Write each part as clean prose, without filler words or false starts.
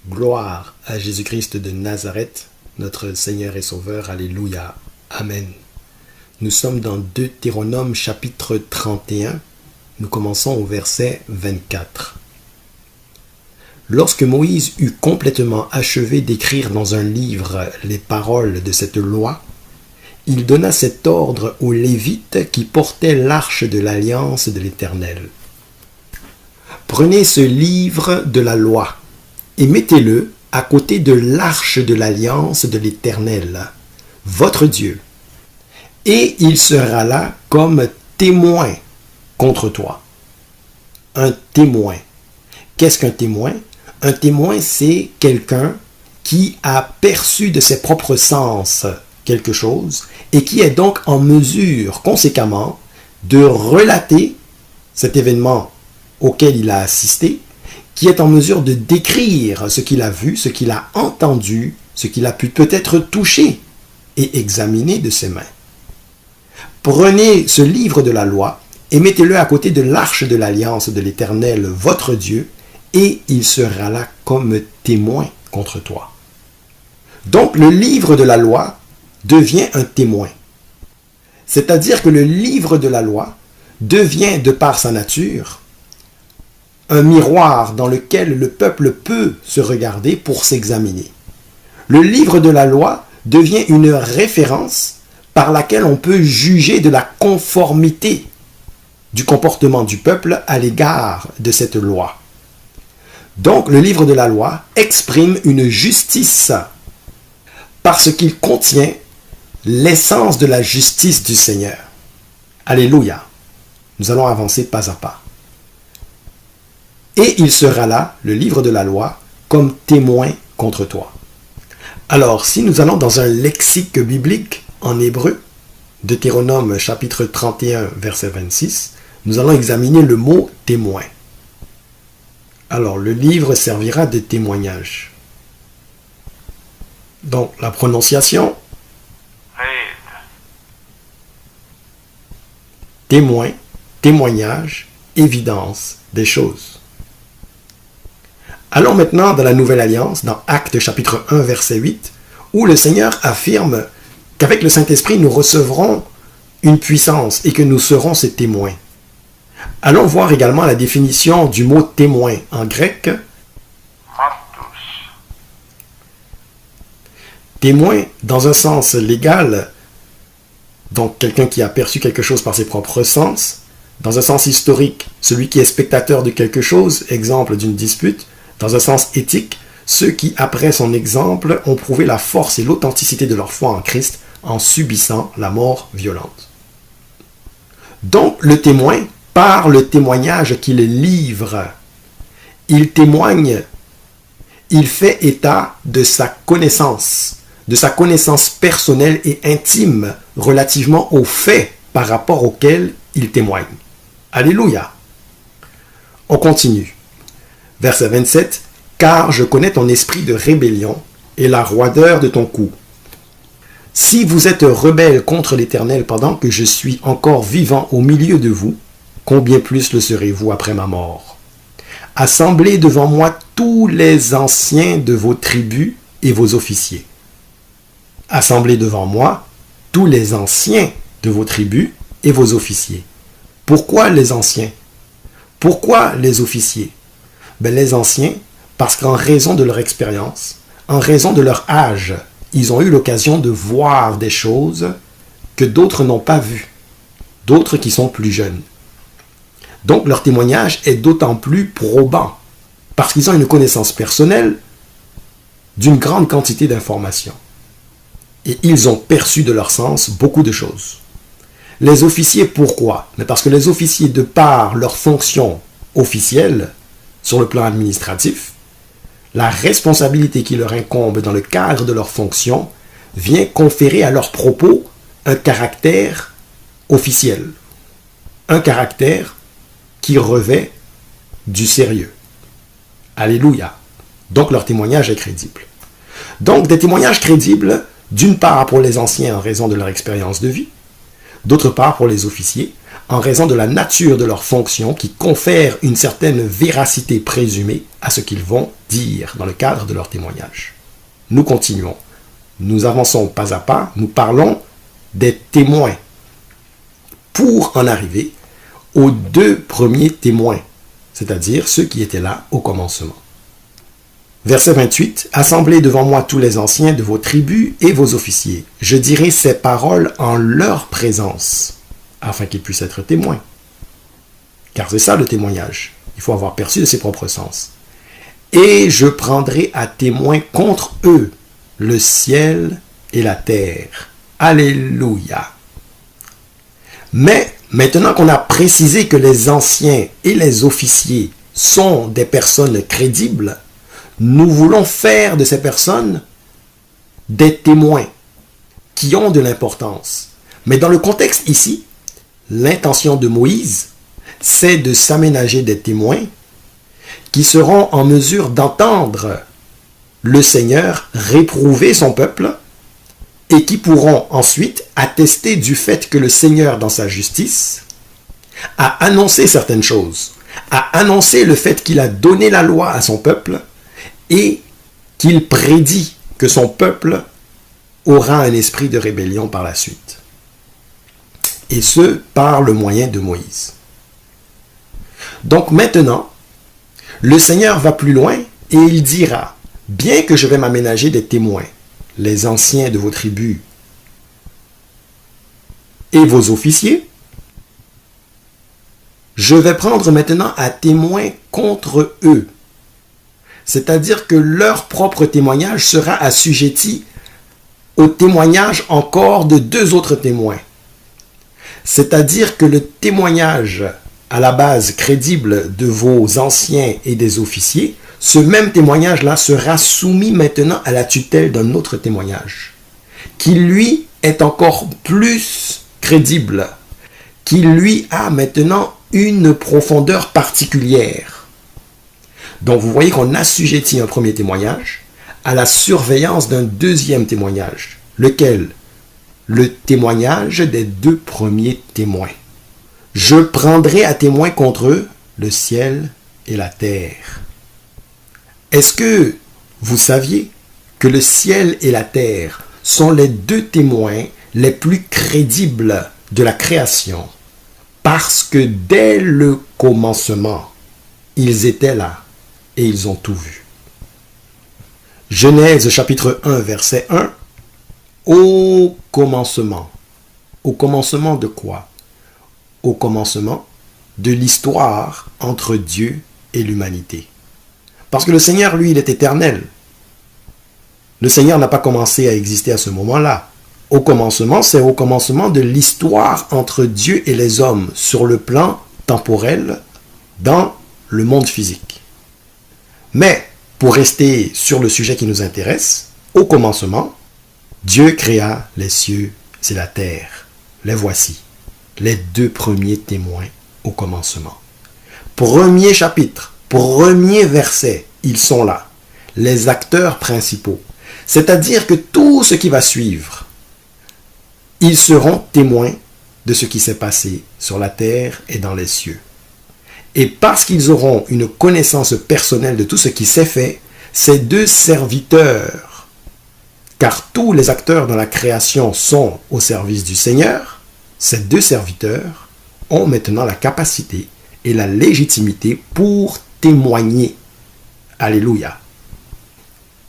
Gloire à Jésus-Christ de Nazareth, notre Seigneur et Sauveur. Alléluia. Amen. Nous sommes dans Deutéronome chapitre 31. Nous commençons au verset 24. Lorsque Moïse eut complètement achevé d'écrire dans un livre les paroles de cette loi, il donna cet ordre aux Lévites qui portaient l'arche de l'alliance de l'Éternel. Prenez ce livre de la loi et mettez-le à côté de l'arche de l'alliance de l'Éternel, votre Dieu, et il sera là comme témoin contre toi. Un témoin. Qu'est-ce qu'un témoin? Un témoin, c'est quelqu'un qui a perçu de ses propres sens quelque chose et qui est donc en mesure, conséquemment, de relater cet événement auquel il a assisté, qui est en mesure de décrire ce qu'il a vu, ce qu'il a entendu, ce qu'il a pu peut-être toucher et examiner de ses mains. Prenez ce livre de la loi et mettez-le à côté de l'arche de l'alliance de l'Éternel, votre Dieu, et il sera là comme témoin contre toi. Donc le livre de la loi devient un témoin. C'est-à-dire que le livre de la loi devient, de par sa nature, un miroir dans lequel le peuple peut se regarder pour s'examiner. Le livre de la loi devient une référence par laquelle on peut juger de la conformité du comportement du peuple à l'égard de cette loi. Donc, le livre de la loi exprime une justice parce qu'il contient l'essence de la justice du Seigneur. Alléluia. Nous allons avancer pas à pas. Et il sera là, le livre de la loi, comme témoin contre toi. Alors, si nous allons dans un lexique biblique en hébreu, Deutéronome chapitre 31, verset 26, nous allons examiner le mot témoin. Alors, le livre servira de témoignage. Donc, la prononciation. Témoin, témoignage, évidence des choses. Allons maintenant dans la Nouvelle Alliance, dans Actes chapitre 1, verset 8, où le Seigneur affirme qu'avec le Saint-Esprit, nous recevrons une puissance et que nous serons ses témoins. Allons voir également la définition du mot témoin en grec. Témoin, dans un sens légal, donc quelqu'un qui a perçu quelque chose par ses propres sens. Dans un sens historique, celui qui est spectateur de quelque chose, exemple d'une dispute. Dans un sens éthique, ceux qui, après son exemple, ont prouvé la force et l'authenticité de leur foi en Christ en subissant la mort violente. Donc, le témoin, par le témoignage qu'il livre, il témoigne, il fait état de sa connaissance personnelle et intime relativement aux faits par rapport auxquels il témoigne. Alléluia. On continue. Verset 27, « Car je connais ton esprit de rébellion et la roideur de ton cou. Si vous êtes rebelles contre l'Éternel pendant que je suis encore vivant au milieu de vous, combien plus le serez-vous après ma mort? Assemblez devant moi tous les anciens de vos tribus et vos officiers. Assemblez devant moi tous les anciens de vos tribus et vos officiers. » Pourquoi les anciens? Pourquoi les officiers? Les anciens, parce qu'en raison de leur expérience, en raison de leur âge, ils ont eu l'occasion de voir des choses que d'autres n'ont pas vues, d'autres qui sont plus jeunes. Donc leur témoignage est d'autant plus probant, parce qu'ils ont une connaissance personnelle d'une grande quantité d'informations. Et ils ont perçu de leur sens beaucoup de choses. Les officiers, pourquoi? Mais parce que les officiers, de par leur fonction officielle, sur le plan administratif, la responsabilité qui leur incombe dans le cadre de leur fonction vient conférer à leurs propos un caractère officiel, un caractère qui revêt du sérieux. Alléluia. Donc leur témoignage est crédible. Donc des témoignages crédibles, d'une part pour les anciens en raison de leur expérience de vie, d'autre part pour les officiers, en raison de la nature de leur fonction qui confère une certaine véracité présumée à ce qu'ils vont dire dans le cadre de leur témoignage. Nous continuons. Nous avançons pas à pas, nous parlons des témoins pour en arriver aux deux premiers témoins, c'est-à-dire ceux qui étaient là au commencement. Verset 28, « Assemblez devant moi tous les anciens de vos tribus et vos officiers. Je dirai ces paroles en leur présence, afin qu'ils puissent être témoins. » Car c'est ça le témoignage. Il faut avoir perçu de ses propres sens. « Et je prendrai à témoin contre eux le ciel et la terre. » Alléluia. Mais maintenant qu'on a précisé que les anciens et les officiers sont des personnes crédibles, nous voulons faire de ces personnes des témoins qui ont de l'importance. Mais dans le contexte ici, l'intention de Moïse, c'est de s'aménager des témoins qui seront en mesure d'entendre le Seigneur réprouver son peuple et qui pourront ensuite attester du fait que le Seigneur, dans sa justice, a annoncé certaines choses, a annoncé le fait qu'il a donné la loi à son peuple et qu'il prédit que son peuple aura un esprit de rébellion par la suite. Et ce, par le moyen de Moïse. Donc maintenant, le Seigneur va plus loin et il dira, bien que je vais m'aménager des témoins, les anciens de vos tribus et vos officiers, je vais prendre maintenant à témoin contre eux. C'est-à-dire que leur propre témoignage sera assujetti au témoignage encore de deux autres témoins. C'est-à-dire que le témoignage à la base crédible de vos anciens et des officiers, ce même témoignage-là sera soumis maintenant à la tutelle d'un autre témoignage, qui lui est encore plus crédible, qui lui a maintenant une profondeur particulière. Donc vous voyez qu'on assujettit un premier témoignage à la surveillance d'un deuxième témoignage. Lequel? Le témoignage des deux premiers témoins. Je prendrai à témoin contre eux le ciel et la terre. Est-ce que vous saviez que le ciel et la terre sont les deux témoins les plus crédibles de la création? Parce que dès le commencement, ils étaient là. Et ils ont tout vu. Genèse chapitre 1, verset 1. Au commencement. Au commencement de quoi? Au commencement de l'histoire entre Dieu et l'humanité. Parce que le Seigneur, lui, il est éternel. Le Seigneur n'a pas commencé à exister à ce moment-là. Au commencement, c'est au commencement de l'histoire entre Dieu et les hommes sur le plan temporel dans le monde physique. Mais, pour rester sur le sujet qui nous intéresse, au commencement, Dieu créa les cieux et la terre. Les voici, les deux premiers témoins au commencement. Premier chapitre, premier verset, ils sont là, les acteurs principaux. C'est-à-dire que tout ce qui va suivre, ils seront témoins de ce qui s'est passé sur la terre et dans les cieux. Et parce qu'ils auront une connaissance personnelle de tout ce qui s'est fait, ces deux serviteurs, car tous les acteurs dans la création sont au service du Seigneur, ces deux serviteurs ont maintenant la capacité et la légitimité pour témoigner. Alléluia.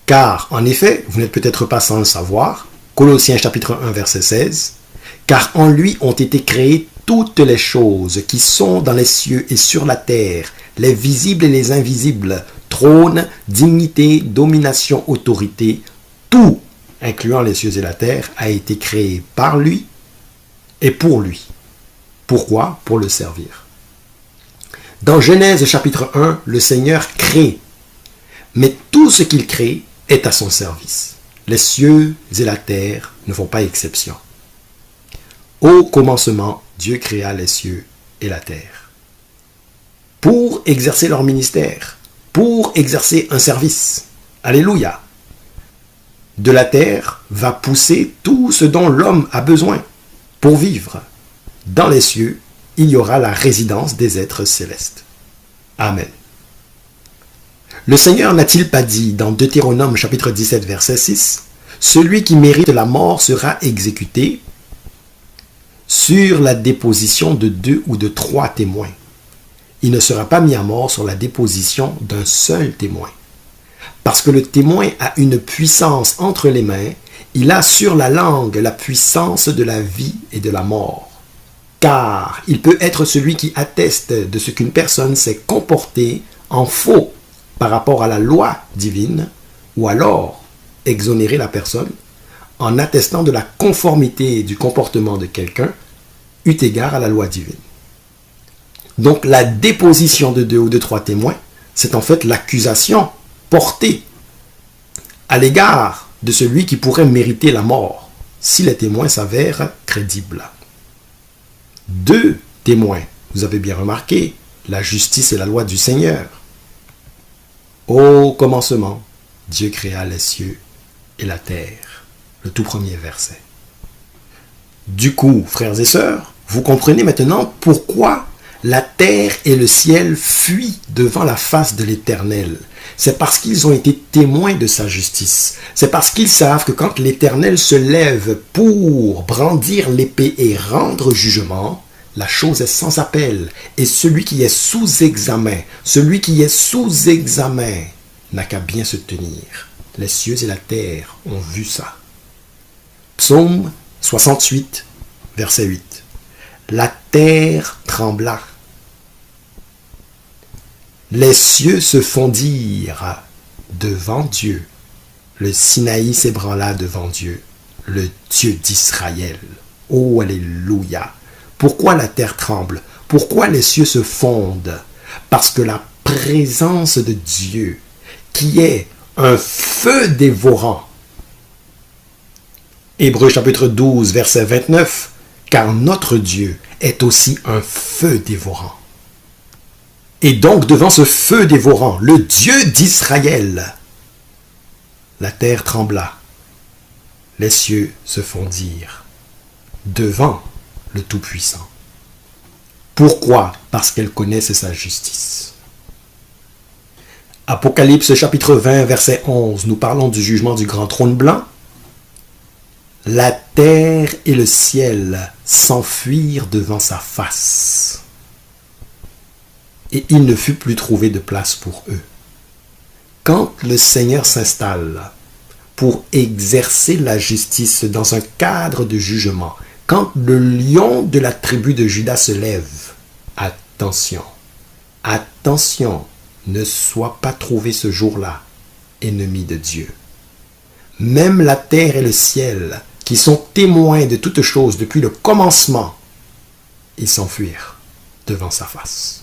Car, en effet, vous n'êtes peut-être pas sans le savoir, Colossiens chapitre 1, verset 16, « Car en lui ont été créées toutes les choses qui sont dans les cieux et sur la terre, les visibles et les invisibles, trône, dignité, domination, autorité, tout, incluant les cieux et la terre, a été créé par lui et pour lui. » Pourquoi? Pour le servir. Dans Genèse chapitre 1, le Seigneur crée, mais tout ce qu'il crée est à son service. Les cieux et la terre ne font pas exception. Au commencement, Dieu créa les cieux et la terre pour exercer leur ministère, pour exercer un service. Alléluia. De la terre va pousser tout ce dont l'homme a besoin pour vivre. Dans les cieux, il y aura la résidence des êtres célestes. Amen. Le Seigneur n'a-t-il pas dit dans Deutéronome chapitre 17 verset 6 « Celui qui mérite la mort sera exécuté sur la déposition de 2 ou de 3 témoins. Il ne sera pas mis à mort sur la déposition d'un seul témoin. Parce que le témoin a une puissance entre les mains, il a sur la langue la puissance de la vie et de la mort. Car il peut être celui qui atteste de ce qu'une personne s'est comportée en faux par rapport à la loi divine, ou alors exonérer la personne en attestant de la conformité du comportement de quelqu'un eu égard à la loi divine. Donc la déposition de 2 ou de 3 témoins, c'est en fait l'accusation portée à l'égard de celui qui pourrait mériter la mort, si les témoins s'avèrent crédibles. 2 témoins, vous avez bien remarqué, la justice et la loi du Seigneur. Au commencement, Dieu créa les cieux et la terre. Le tout premier verset. Du coup, frères et sœurs, vous comprenez maintenant pourquoi la terre et le ciel fuient devant la face de l'Éternel. C'est parce qu'ils ont été témoins de sa justice. C'est parce qu'ils savent que quand l'Éternel se lève pour brandir l'épée et rendre jugement, la chose est sans appel. Et celui qui est sous examen, n'a qu'à bien se tenir. Les cieux et la terre ont vu ça. Psaume 68, verset 8. La terre trembla. Les cieux se fondirent devant Dieu. Le Sinaï s'ébranla devant Dieu, le Dieu d'Israël. Oh, alléluia! Pourquoi la terre tremble? Pourquoi les cieux se fondent? Parce que la présence de Dieu, qui est un feu dévorant. Hébreux chapitre 12, verset 29, car notre Dieu est aussi un feu dévorant. Et donc, devant ce feu dévorant, le Dieu d'Israël, la terre trembla, les cieux se fondirent devant le Tout-Puissant. Pourquoi? Parce qu'elle connaît sa justice. Apocalypse chapitre 20, verset 11, nous parlons du jugement du grand trône blanc. La terre et le ciel s'enfuirent devant sa face. Et il ne fut plus trouvé de place pour eux. Quand le Seigneur s'installe pour exercer la justice dans un cadre de jugement, quand le lion de la tribu de Juda se lève, attention, attention, ne sois pas trouvé ce jour-là ennemi de Dieu. Même la terre et le ciel, qui sont témoins de toutes choses depuis le commencement, ils s'enfuirent devant sa face.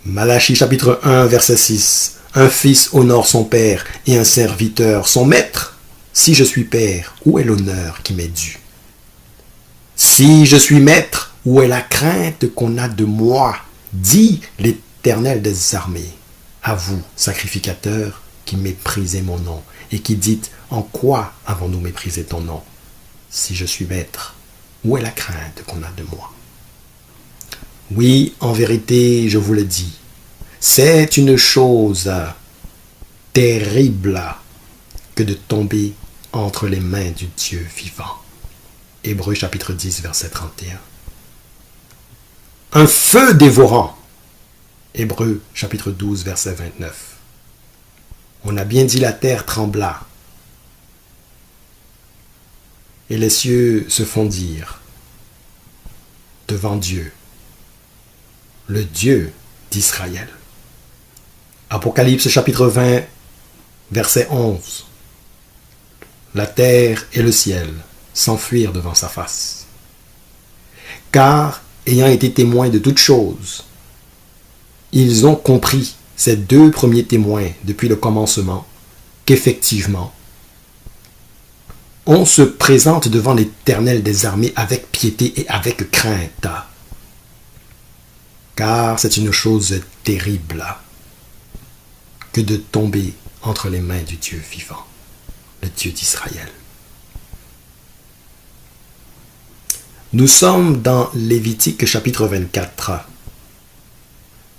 Malachie chapitre 1, verset 6. Un fils honore son père et un serviteur son maître. Si je suis père, où est l'honneur qui m'est dû? Si je suis maître, où est la crainte qu'on a de moi? Dit l'Éternel des armées. À vous, sacrificateurs, qui méprisez mon nom, et qui dites, en quoi avons-nous méprisé ton nom? Si je suis maître, où est la crainte qu'on a de moi? Oui, en vérité, je vous le dis, c'est une chose terrible que de tomber entre les mains du Dieu vivant. Hébreux chapitre 10, verset 31. Un feu dévorant. Hébreux chapitre 12, verset 29. On a bien dit la terre trembla et les cieux se fondirent devant Dieu, le Dieu d'Israël. Apocalypse chapitre 20, verset 11. La terre et le ciel s'enfuirent devant sa face. Car, ayant été témoins de toutes choses, ils ont compris, ces 2 premiers témoins depuis le commencement, qu'effectivement, on se présente devant l'Éternel des armées avec piété et avec crainte. Car c'est une chose terrible que de tomber entre les mains du Dieu vivant, le Dieu d'Israël. Nous sommes dans Lévitique chapitre 24.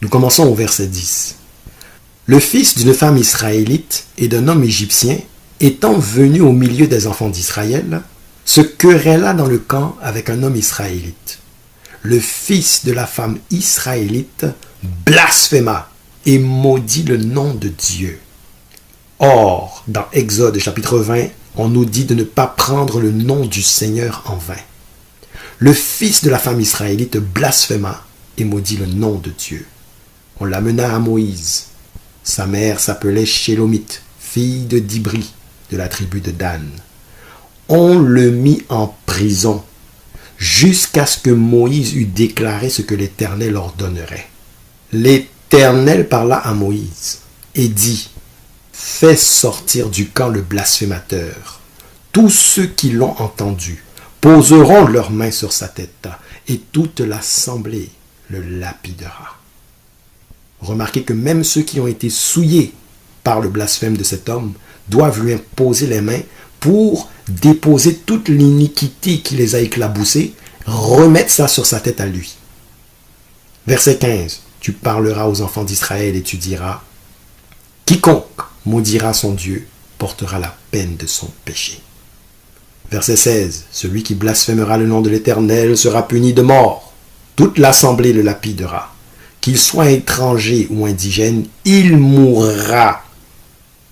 Nous commençons au verset 10. Le fils d'une femme israélite et d'un homme égyptien, étant venu au milieu des enfants d'Israël, se querella dans le camp avec un homme israélite. Le fils de la femme israélite blasphéma et maudit le nom de Dieu. Or, dans Exode chapitre 20, on nous dit de ne pas prendre le nom du Seigneur en vain. Le fils de la femme israélite blasphéma et maudit le nom de Dieu. On l'amena à Moïse. Sa mère s'appelait Shélomith, fille de Dibri, de la tribu de Dan. On le mit en prison jusqu'à ce que Moïse eût déclaré ce que l'Éternel ordonnerait. L'Éternel parla à Moïse et dit: fais sortir du camp le blasphémateur. Tous ceux qui l'ont entendu poseront leurs mains sur sa tête, et toute l'assemblée le lapidera. Remarquez que même ceux qui ont été souillés par le blasphème de cet homme doivent lui imposer les mains pour déposer toute l'iniquité qui les a éclaboussés, remettre ça sur sa tête à lui. Verset 15. Tu parleras aux enfants d'Israël et tu diras: quiconque maudira son Dieu portera la peine de son péché. Verset 16. Celui qui blasphémera le nom de l'Éternel sera puni de mort. Toute l'assemblée le lapidera. Qu'il soit étranger ou indigène, il mourra.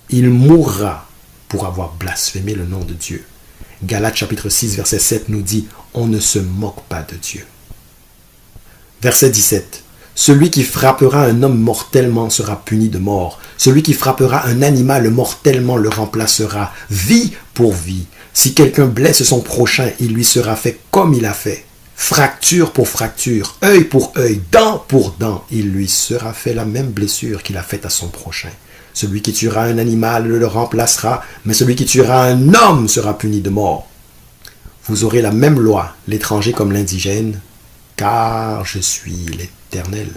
Il mourra pour avoir blasphémé le nom de Dieu. Galates chapitre 6, verset 7 nous dit: on ne se moque pas de Dieu. Verset 17. Celui qui frappera un homme mortellement sera puni de mort. Celui qui frappera un animal mortellement le remplacera, vie pour vie. Si quelqu'un blesse son prochain, il lui sera fait comme il a fait. Fracture pour fracture, œil pour œil, dent pour dent, il lui sera fait la même blessure qu'il a faite à son prochain. Celui qui tuera un animal le remplacera, mais celui qui tuera un homme sera puni de mort. Vous aurez la même loi, l'étranger comme l'indigène, car je suis l'Éternel,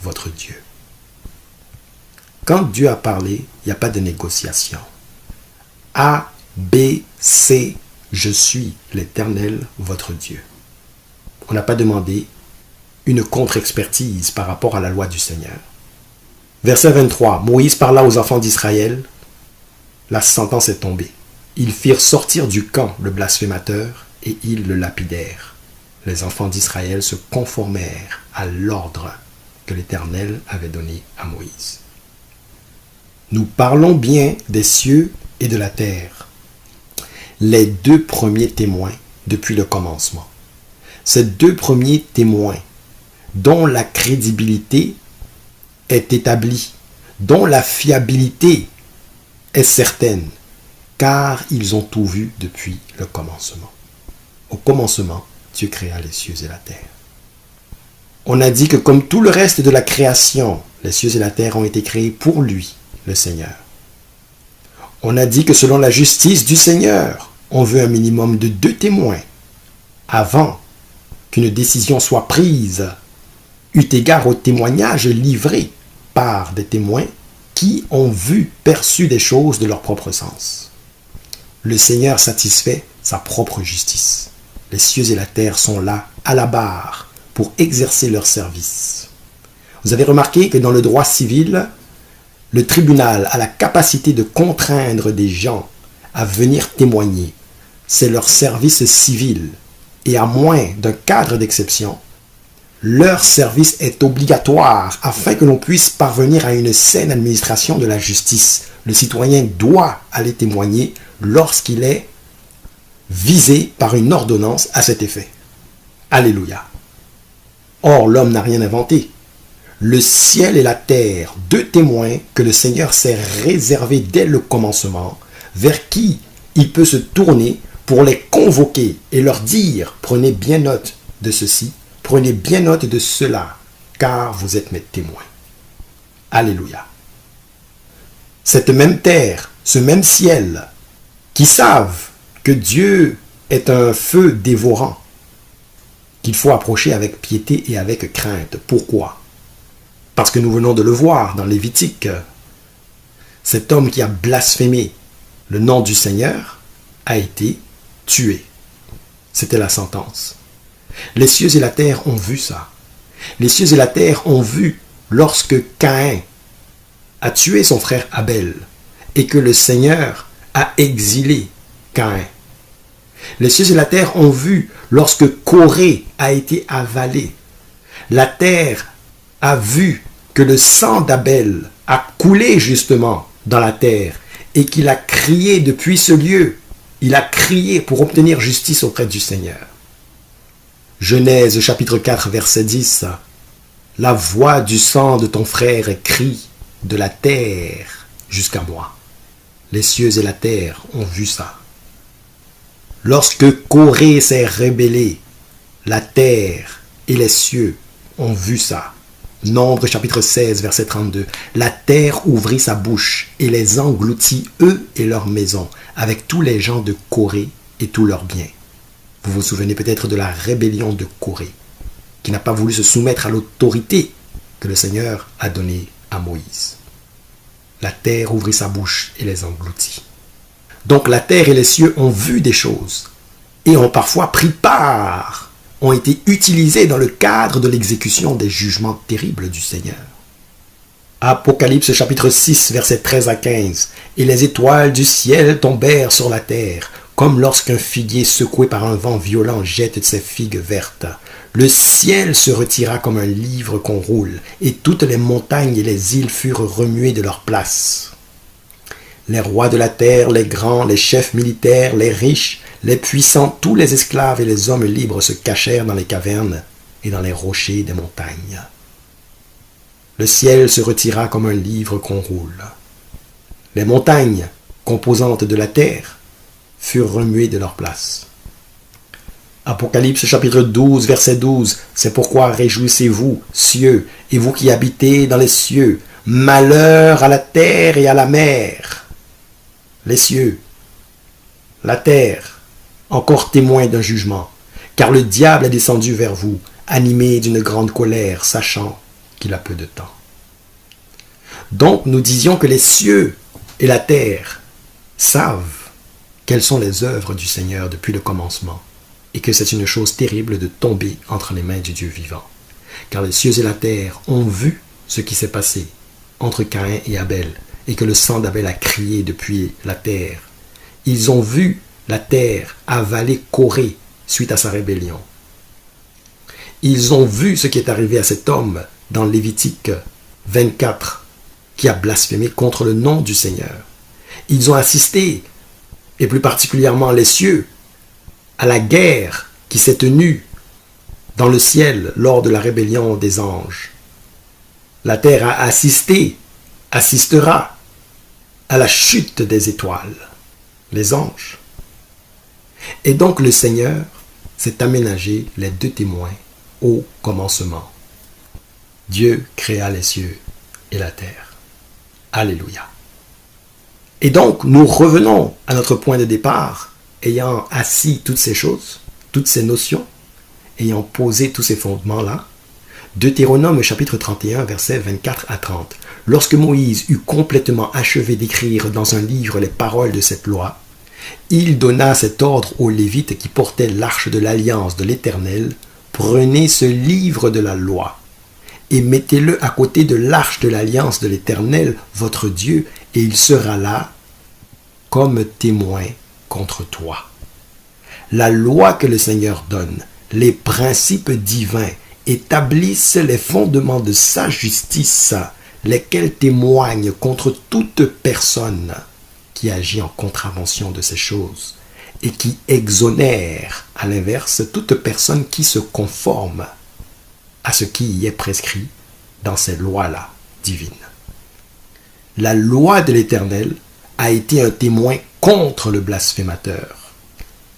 votre Dieu. Quand Dieu a parlé, il n'y a pas de négociation. A, B, C, je suis l'Éternel, votre Dieu. On n'a pas demandé une contre-expertise par rapport à la loi du Seigneur. Verset 23. Moïse parla aux enfants d'Israël. La sentence est tombée. Ils firent sortir du camp le blasphémateur et ils le lapidèrent. Les enfants d'Israël se conformèrent à l'ordre que l'Éternel avait donné à Moïse. Nous parlons bien des cieux et de la terre, les deux premiers témoins depuis le commencement. Ces deux premiers témoins dont la crédibilité est établie, dont la fiabilité est certaine, car ils ont tout vu depuis le commencement. Au commencement, Dieu créa les cieux et la terre. On a dit que comme tout le reste de la création, les cieux et la terre ont été créés pour lui, le Seigneur. On a dit que selon la justice du Seigneur, on veut un minimum de 2 témoins avant qu'une décision soit prise, eu égard au témoignage livré par des témoins qui ont vu, perçu des choses de leur propre sens. Le Seigneur satisfait sa propre justice. Les cieux et la terre sont là, à la barre, pour exercer leur service. Vous avez remarqué que dans le droit civil, le tribunal a la capacité de contraindre des gens à venir témoigner. C'est leur service civil. Et à moins d'un cadre d'exception, leur service est obligatoire afin que l'on puisse parvenir à une saine administration de la justice. Le citoyen doit aller témoigner lorsqu'il est visé par une ordonnance à cet effet. Alléluia. Or, l'homme n'a rien inventé. Le ciel et la terre, 2 témoins que le Seigneur s'est réservés dès le commencement, vers qui il peut se tourner pour les convoquer et leur dire: prenez bien note de ceci, prenez bien note de cela, car vous êtes mes témoins. Alléluia. Cette même terre, ce même ciel, qui savent que Dieu est un feu dévorant, qu'il faut approcher avec piété et avec crainte. Pourquoi? Parce que nous venons de le voir dans Lévitique. Cet homme qui a blasphémé le nom du Seigneur a été tué. C'était la sentence. Les cieux et la terre ont vu ça. Les cieux et la terre ont vu lorsque Caïn a tué son frère Abel et que le Seigneur a exilé Caïn. Les cieux et la terre ont vu lorsque Corée a été avalé. La terre a vu que le sang d'Abel a coulé justement dans la terre et qu'il a crié depuis ce lieu. Il a crié pour obtenir justice auprès du Seigneur. Genèse chapitre 4 verset 10. La voix du sang de ton frère crie de la terre jusqu'à moi. Les cieux et la terre ont vu ça. Lorsque Corée s'est rébellé, la terre et les cieux ont vu ça. Nombre chapitre 16 verset 32. La terre ouvrit sa bouche et les engloutit eux et leurs maisons avec tous les gens de Corée et tous leurs biens. Vous vous souvenez peut-être de la rébellion de Corée, qui n'a pas voulu se soumettre à l'autorité que le Seigneur a donnée à Moïse. La terre ouvrit sa bouche et les engloutit. Donc la terre et les cieux ont vu des choses et ont parfois pris part, ont été utilisés dans le cadre de l'exécution des jugements terribles du Seigneur. Apocalypse chapitre 6 versets 13 à 15. Et les étoiles du ciel tombèrent sur la terre, comme lorsqu'un figuier secoué par un vent violent jette ses figues vertes. Le ciel se retira comme un livre qu'on roule, et toutes les montagnes et les îles furent remuées de leur place. Les rois de la terre, les grands, les chefs militaires, les riches, les puissants, tous les esclaves et les hommes libres se cachèrent dans les cavernes et dans les rochers des montagnes. Le ciel se retira comme un livre qu'on roule. Les montagnes, composantes de la terre, furent remuées de leur place. Apocalypse chapitre 12, verset 12. C'est pourquoi réjouissez-vous, cieux, et vous qui habitez dans les cieux. Malheur à la terre et à la mer. Les cieux, la terre, encore témoins d'un jugement, car le diable est descendu vers vous, animé d'une grande colère, sachant qu'il a peu de temps. Donc nous disions que les cieux et la terre savent quelles sont les œuvres du Seigneur depuis le commencement, et que c'est une chose terrible de tomber entre les mains du Dieu vivant. Car les cieux et la terre ont vu ce qui s'est passé entre Caïn et Abel, et que le sang d'Abel a crié depuis la terre. Ils ont vu la terre avaler Corée suite à sa rébellion. Ils ont vu ce qui est arrivé à cet homme dans Lévitique 24, qui a blasphémé contre le nom du Seigneur. Ils ont assisté, et plus particulièrement les cieux, à la guerre qui s'est tenue dans le ciel lors de la rébellion des anges. La terre a assisté, assistera à la chute des étoiles, les anges. Et donc le Seigneur s'est aménagé les deux témoins au commencement. Dieu créa les cieux et la terre. Alléluia. Et donc nous revenons à notre point de départ, ayant assis toutes ces choses, toutes ces notions, ayant posé tous ces fondements-là. Deutéronome chapitre 31, versets 24 à 30. Lorsque Moïse eut complètement achevé d'écrire dans un livre les paroles de cette loi, il donna cet ordre aux Lévites qui portaient l'arche de l'alliance de l'Éternel. Prenez ce livre de la loi et mettez-le à côté de l'arche de l'alliance de l'Éternel, votre Dieu, et il sera là comme témoin contre toi. La loi que le Seigneur donne, les principes divins, établissent les fondements de sa justice, lesquels témoignent contre toute personne qui agit en contravention de ces choses et qui exonère, à l'inverse, toute personne qui se conforme à ce qui y est prescrit dans ces lois-là divines. La loi de l'Éternel a été un témoin contre le blasphémateur.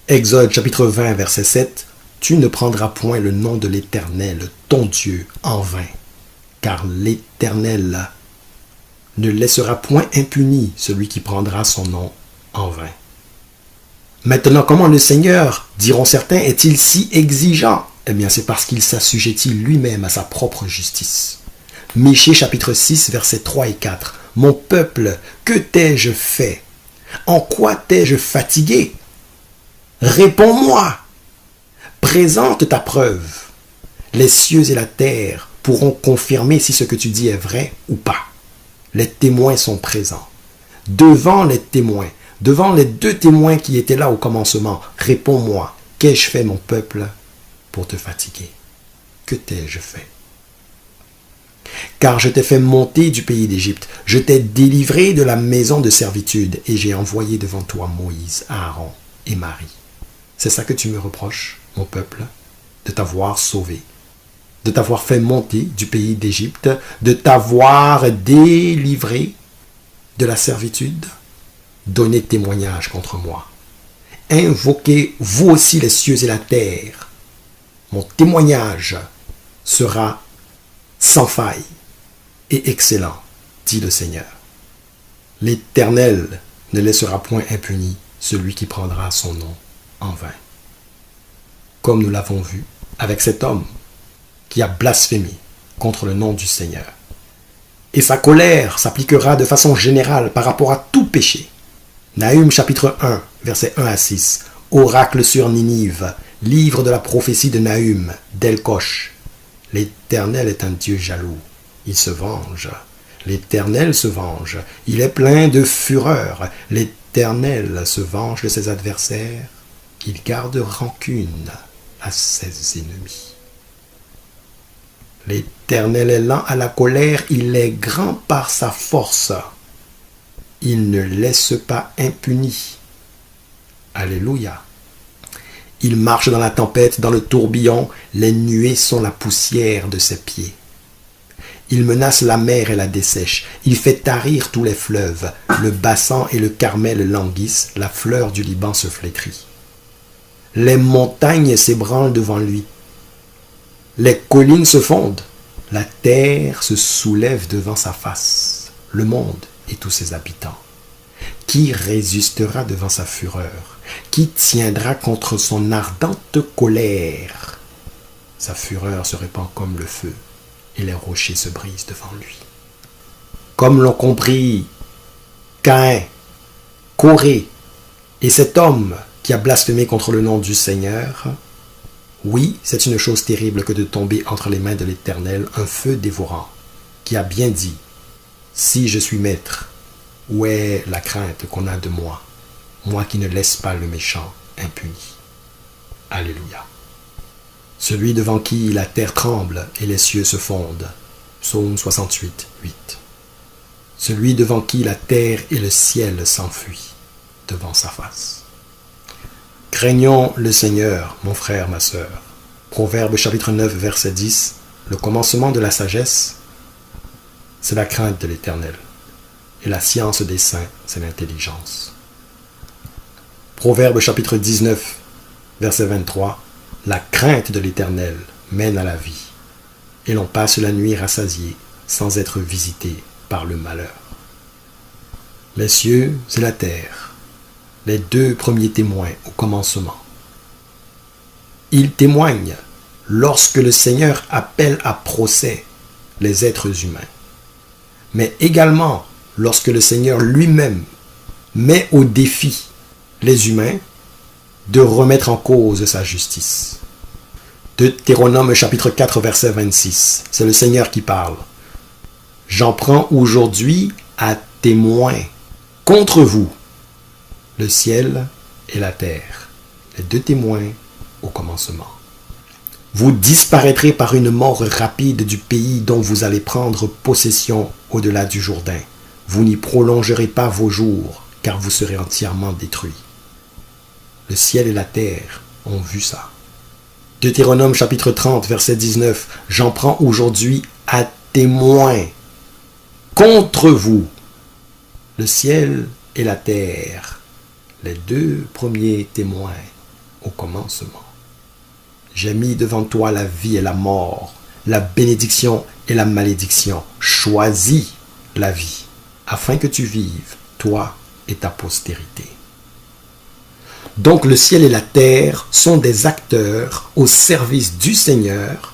Exode chapitre 20, verset 7. Tu ne prendras point le nom de l'Éternel, ton Dieu, en vain, car l'Éternel ne laissera point impuni celui qui prendra son nom en vain. Maintenant, comment le Seigneur, diront certains, est-il si exigeant? Eh bien, c'est parce qu'il s'assujettit lui-même à sa propre justice. Michée chapitre 6, versets 3 et 4. Mon peuple, que t'ai-je fait? En quoi t'ai-je fatigué? Réponds-moi. Présente ta preuve. Les cieux et la terre pourront confirmer si ce que tu dis est vrai ou pas. Les témoins sont présents. Devant les témoins, devant les deux témoins qui étaient là au commencement, réponds-moi, qu'ai-je fait mon peuple pour te fatiguer? Que t'ai-je fait? Car je t'ai fait monter du pays d'Égypte, je t'ai délivré de la maison de servitude, et j'ai envoyé devant toi Moïse, Aaron et Marie. C'est ça que tu me reproches, mon peuple, de t'avoir sauvé, de t'avoir fait monter du pays d'Égypte, de t'avoir délivré de la servitude? Donnez témoignage contre moi. Invoquez vous aussi les cieux et la terre. Mon témoignage sera sans faille et excellent, dit le Seigneur. L'Éternel ne laissera point impuni celui qui prendra son nom en vain. Comme nous l'avons vu avec cet homme qui a blasphémé contre le nom du Seigneur. Et sa colère s'appliquera de façon générale par rapport à tout péché. Nahum chapitre 1, versets 1 à 6. Oracle sur Ninive, livre de la prophétie de Nahum, d'Elkosh. L'Éternel est un Dieu jaloux. Il se venge. L'Éternel se venge. Il est plein de fureur. L'Éternel se venge de ses adversaires. Il garde rancune à ses ennemis. L'Éternel est lent à la colère. Il est grand par sa force. Il ne laisse pas impuni. Alléluia. Il marche dans la tempête, dans le tourbillon. Les nuées sont la poussière de ses pieds. Il menace la mer et la dessèche. Il fait tarir tous les fleuves. Le Bassan et le Carmel languissent. La fleur du Liban se flétrit. Les montagnes s'ébranlent devant lui. Les collines se fondent. La terre se soulève devant sa face. Le monde et tous ses habitants. Qui résistera devant sa fureur? Qui tiendra contre son ardente colère? Sa fureur se répand comme le feu, et les rochers se brisent devant lui. Comme l'ont compris Caïn, Corée et cet homme qui a blasphémé contre le nom du Seigneur, oui, c'est une chose terrible que de tomber entre les mains de l'Éternel, un feu dévorant, qui a bien dit, si je suis maître, où est la crainte qu'on a de moi, moi qui ne laisse pas le méchant impuni? Alléluia. Celui devant qui la terre tremble et les cieux se fondent. Psaume 68, 8. Celui devant qui la terre et le ciel s'enfuient devant sa face. Craignons le Seigneur, mon frère, ma sœur. Proverbe chapitre 9, verset 10. Le commencement de la sagesse, c'est la crainte de l'Éternel. Et la science des saints, c'est l'intelligence. Proverbe chapitre 19, verset 23. La crainte de l'Éternel mène à la vie, et l'on passe la nuit rassasié sans être visité par le malheur. Les cieux et la terre, les deux premiers témoins au commencement. Ils témoignent lorsque le Seigneur appelle à procès les êtres humains, mais également lorsque le Seigneur lui-même met au défi les humains de remettre en cause sa justice. Deutéronome chapitre 4 verset 26, c'est le Seigneur qui parle. J'en prends aujourd'hui à témoin contre vous le ciel et la terre, les deux témoins au commencement. Vous disparaîtrez par une mort rapide du pays dont vous allez prendre possession au-delà du Jourdain. Vous n'y prolongerez pas vos jours, car vous serez entièrement détruits. Le ciel et la terre ont vu ça. Deutéronome chapitre 30, verset 19. J'en prends aujourd'hui à témoin contre vous le ciel et la terre, les deux premiers témoins au commencement. J'ai mis devant toi la vie et la mort, la bénédiction et la malédiction. Choisis la vie, afin que tu vives, toi et ta postérité. Donc le ciel et la terre sont des acteurs au service du Seigneur,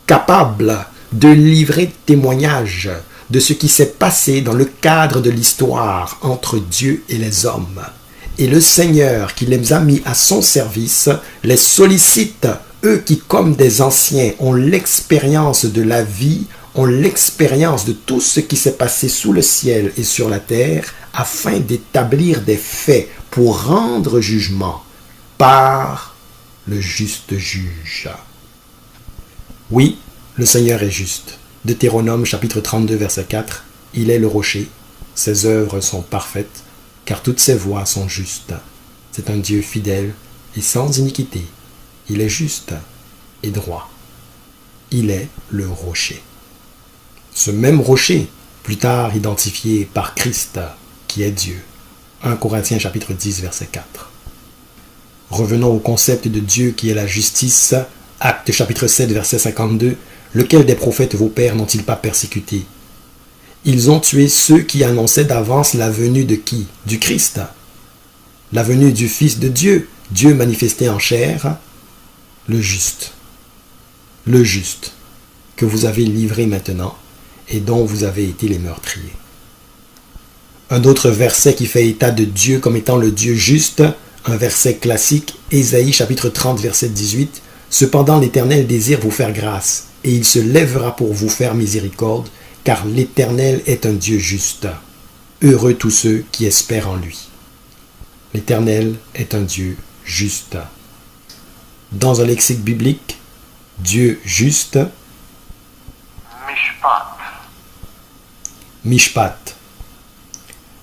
capables de livrer témoignage de ce qui s'est passé dans le cadre de l'histoire entre Dieu et les hommes, Et le Seigneur qui les a mis à son service les sollicite, eux qui comme des anciens ont l'expérience de la vie, ont l'expérience de tout ce qui s'est passé sous le ciel et sur la terre, afin d'établir des faits pour rendre jugement par le juste juge. Oui, le Seigneur est juste. Deutéronome chapitre 32 verset 4, il est le rocher, ses œuvres sont parfaites, car toutes ses voies sont justes. C'est un Dieu fidèle et sans iniquité. Il est juste et droit. Il est le rocher. Ce même rocher, plus tard identifié par Christ, qui est Dieu. 1 Corinthiens chapitre 10 verset 4. Revenons au concept de Dieu qui est la justice. Actes chapitre 7 verset 52. Lequel des prophètes vos pères n'ont-ils pas persécuté? Ils ont tué ceux qui annonçaient d'avance la venue de qui? Du Christ. La venue du Fils de Dieu, Dieu manifesté en chair, le juste. Le juste, que vous avez livré maintenant et dont vous avez été les meurtriers. Un autre verset qui fait état de Dieu comme étant le Dieu juste, un verset classique, Ésaïe chapitre 30 verset 18, « Cependant l'Éternel désire vous faire grâce, et il se lèvera pour vous faire miséricorde, car l'Éternel est un Dieu juste. Heureux tous ceux qui espèrent en lui. » L'Éternel est un Dieu juste. Dans un lexique biblique, Dieu juste, Mishpat,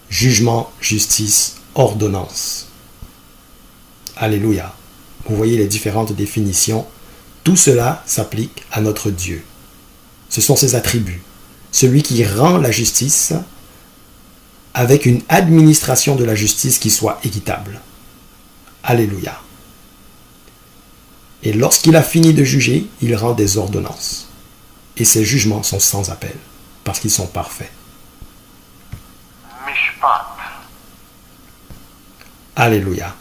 jugement, justice, ordonnance. Alléluia. Vous voyez les différentes définitions. Tout cela s'applique à notre Dieu. Ce sont ses attributs. Celui qui rend la justice avec une administration de la justice qui soit équitable. Alléluia. Et lorsqu'il a fini de juger, il rend des ordonnances. Et ses jugements sont sans appel, parce qu'ils sont parfaits. Alléluia.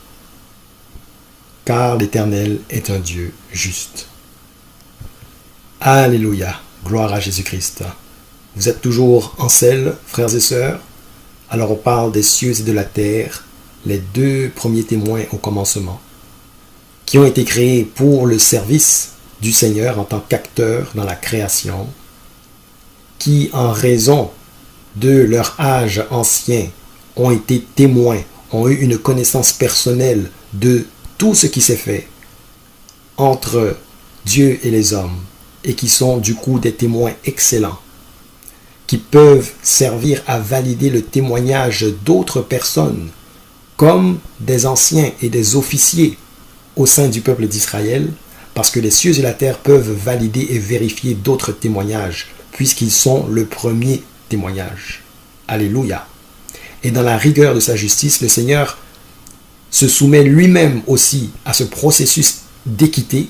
Car l'Éternel est un Dieu juste. Alléluia. Gloire à Jésus-Christ. Vous êtes toujours en selle, frères et sœurs. Alors on parle des cieux et de la terre, les deux premiers témoins au commencement, qui ont été créés pour le service du Seigneur en tant qu'acteurs dans la création, qui en raison de leur âge ancien ont été témoins, ont eu une connaissance personnelle de tout ce qui s'est fait entre Dieu et les hommes, et qui sont du coup des témoins excellents, qui peuvent servir à valider le témoignage d'autres personnes, comme des anciens et des officiers au sein du peuple d'Israël, parce que les cieux et la terre peuvent valider et vérifier d'autres témoignages, puisqu'ils sont le premier témoignage. Alléluia. Et dans la rigueur de sa justice, le Seigneur se soumet lui-même aussi à ce processus d'équité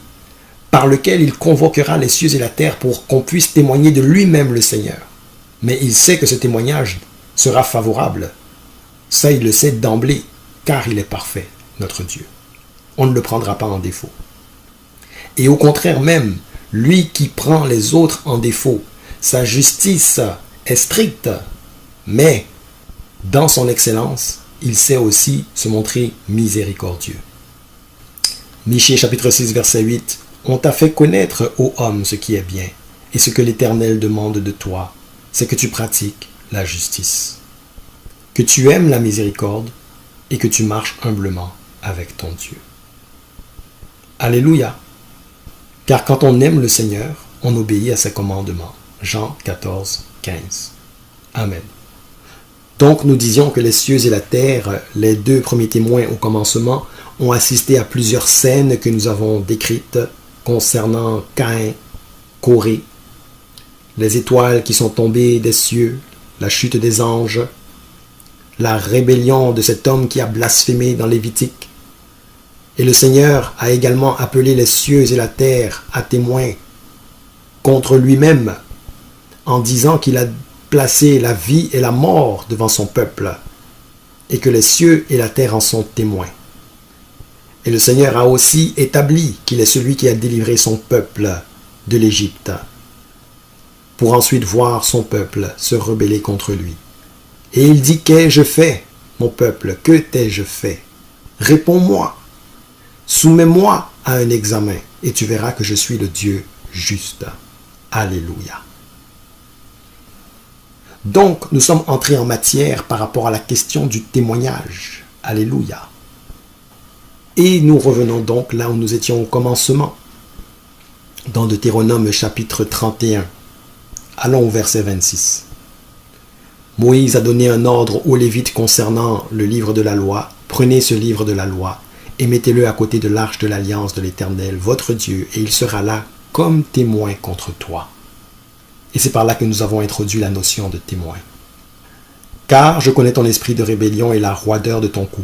par lequel il convoquera les cieux et la terre pour qu'on puisse témoigner de lui-même le Seigneur. Mais il sait que ce témoignage sera favorable. Ça, il le sait d'emblée, car il est parfait, notre Dieu. On ne le prendra pas en défaut. Et au contraire même, lui qui prend les autres en défaut, sa justice est stricte, mais dans son excellence, il sait aussi se montrer miséricordieux. Michée chapitre 6 verset 8, « On t'a fait connaître, ô homme, ce qui est bien, et ce que l'Éternel demande de toi, c'est que tu pratiques la justice, que tu aimes la miséricorde et que tu marches humblement avec ton Dieu. » Alléluia. Car quand on aime le Seigneur, on obéit à ses commandements. Jean 14, 15. Amen. Donc nous disions que les cieux et la terre, les deux premiers témoins au commencement, ont assisté à plusieurs scènes que nous avons décrites concernant Caïn, Corée, les étoiles qui sont tombées des cieux, la chute des anges, la rébellion de cet homme qui a blasphémé dans Lévitique. Et le Seigneur a également appelé les cieux et la terre à témoin contre lui-même en disant qu'il a placé la vie et la mort devant son peuple et que les cieux et la terre en sont témoins. Et le Seigneur a aussi établi qu'il est celui qui a délivré son peuple de l'Égypte pour ensuite voir son peuple se rebeller contre lui. Et il dit, qu'ai-je fait, mon peuple, que t'ai-je fait? Réponds-moi. Soumets-moi à un examen et tu verras que je suis le Dieu juste. Alléluia. Donc, nous sommes entrés en matière par rapport à la question du témoignage. Alléluia. Et nous revenons donc là où nous étions au commencement, dans Deutéronome chapitre 31. Allons au verset 26. Moïse a donné un ordre aux Lévites concernant le livre de la loi. Prenez ce livre de la loi et mettez-le à côté de l'arche de l'alliance de l'Éternel, votre Dieu, et il sera là comme témoin contre toi. Et c'est par là que nous avons introduit la notion de témoin. Car je connais ton esprit de rébellion et la roideur de ton cou.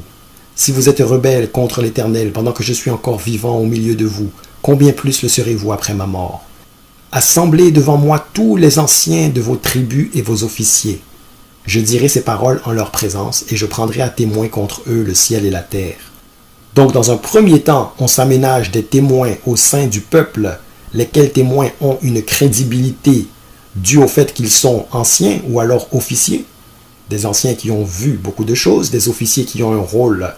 Si vous êtes rebelle contre l'Éternel pendant que je suis encore vivant au milieu de vous, combien plus le serez-vous après ma mort? Assemblez devant moi tous les anciens de vos tribus et vos officiers. Je dirai ces paroles en leur présence et je prendrai à témoin contre eux le ciel et la terre. Donc dans un premier temps, on s'aménage des témoins au sein du peuple, lesquels témoins ont une crédibilité due au fait qu'ils sont anciens ou alors officiers. Des anciens qui ont vu beaucoup de choses, des officiers qui ont un rôle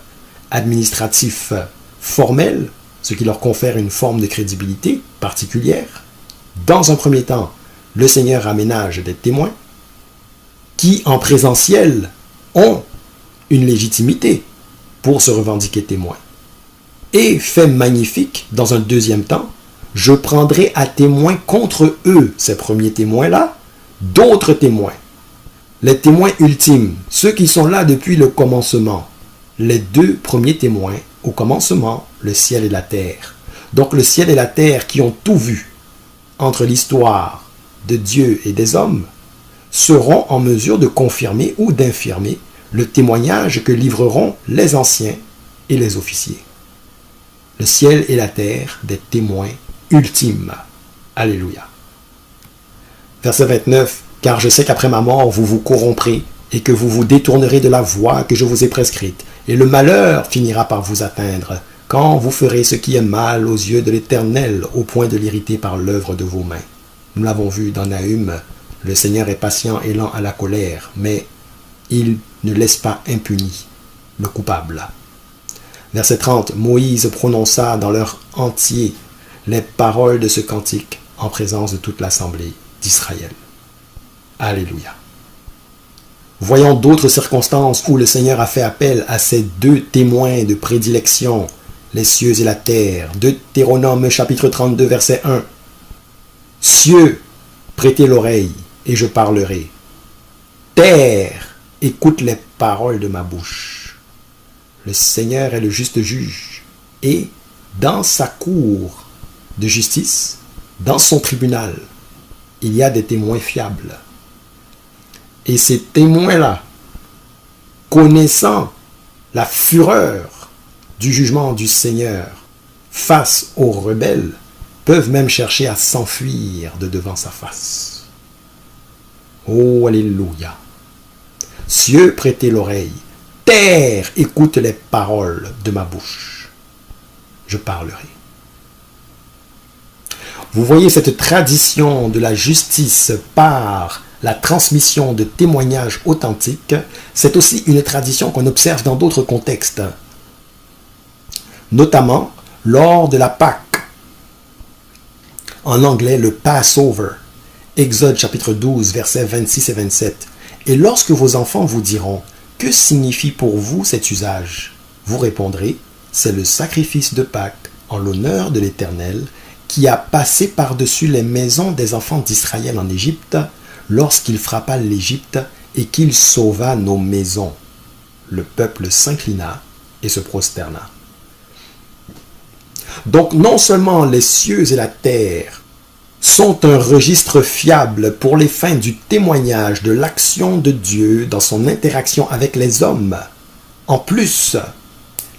administratif formel, ce qui leur confère une forme de crédibilité particulière. Dans un premier temps, le Seigneur aménage des témoins qui, en présentiel, ont une légitimité pour se revendiquer témoins. Et fait magnifique, dans un deuxième temps, je prendrai à témoin contre eux, ces premiers témoins-là, d'autres témoins. Les témoins ultimes, ceux qui sont là depuis le commencement. Les deux premiers témoins, au commencement, le ciel et la terre. Donc le ciel et la terre qui ont tout vu entre l'histoire de Dieu et des hommes, seront en mesure de confirmer ou d'infirmer le témoignage que livreront les anciens et les officiers. Le ciel et la terre, des témoins ultimes. Alléluia. Verset 29. Car je sais qu'après ma mort, vous vous corromprez et que vous vous détournerez de la voie que je vous ai prescrite, et le malheur finira par vous atteindre, quand vous ferez ce qui est mal aux yeux de l'Éternel, au point de l'irriter par l'œuvre de vos mains. Nous l'avons vu dans Nahum, le Seigneur est patient et lent à la colère, mais il ne laisse pas impuni le coupable. Verset 30. Moïse prononça dans leur entier les paroles de ce cantique en présence de toute l'assemblée d'Israël. Alléluia. Voyons d'autres circonstances où le Seigneur a fait appel à ces deux témoins de prédilection, les cieux et la terre. Deutéronome chapitre 32 verset 1. Cieux, prêtez l'oreille et je parlerai. Terre, écoute les paroles de ma bouche. Le Seigneur est le juste juge et dans sa cour de justice, dans son tribunal, il y a des témoins fiables. Et ces témoins-là, connaissant la fureur du jugement du Seigneur face aux rebelles, peuvent même chercher à s'enfuir de devant sa face. Oh, alléluia. Cieux, prêtez l'oreille. Terre, écoute les paroles de ma bouche. Je parlerai. Vous voyez cette tradition de la justice par la transmission de témoignages authentiques, c'est aussi une tradition qu'on observe dans d'autres contextes, notamment lors de la Pâque. En anglais, le Passover, Exode chapitre 12, versets 26 et 27. Et lorsque vos enfants vous diront, que signifie pour vous cet usage? Vous répondrez, c'est le sacrifice de Pâques en l'honneur de l'Éternel qui a passé par-dessus les maisons des enfants d'Israël en Égypte lorsqu'il frappa l'Égypte et qu'il sauva nos maisons. Le peuple s'inclina et se prosterna. Donc non seulement les cieux et la terre sont un registre fiable pour les fins du témoignage de l'action de Dieu dans son interaction avec les hommes. En plus,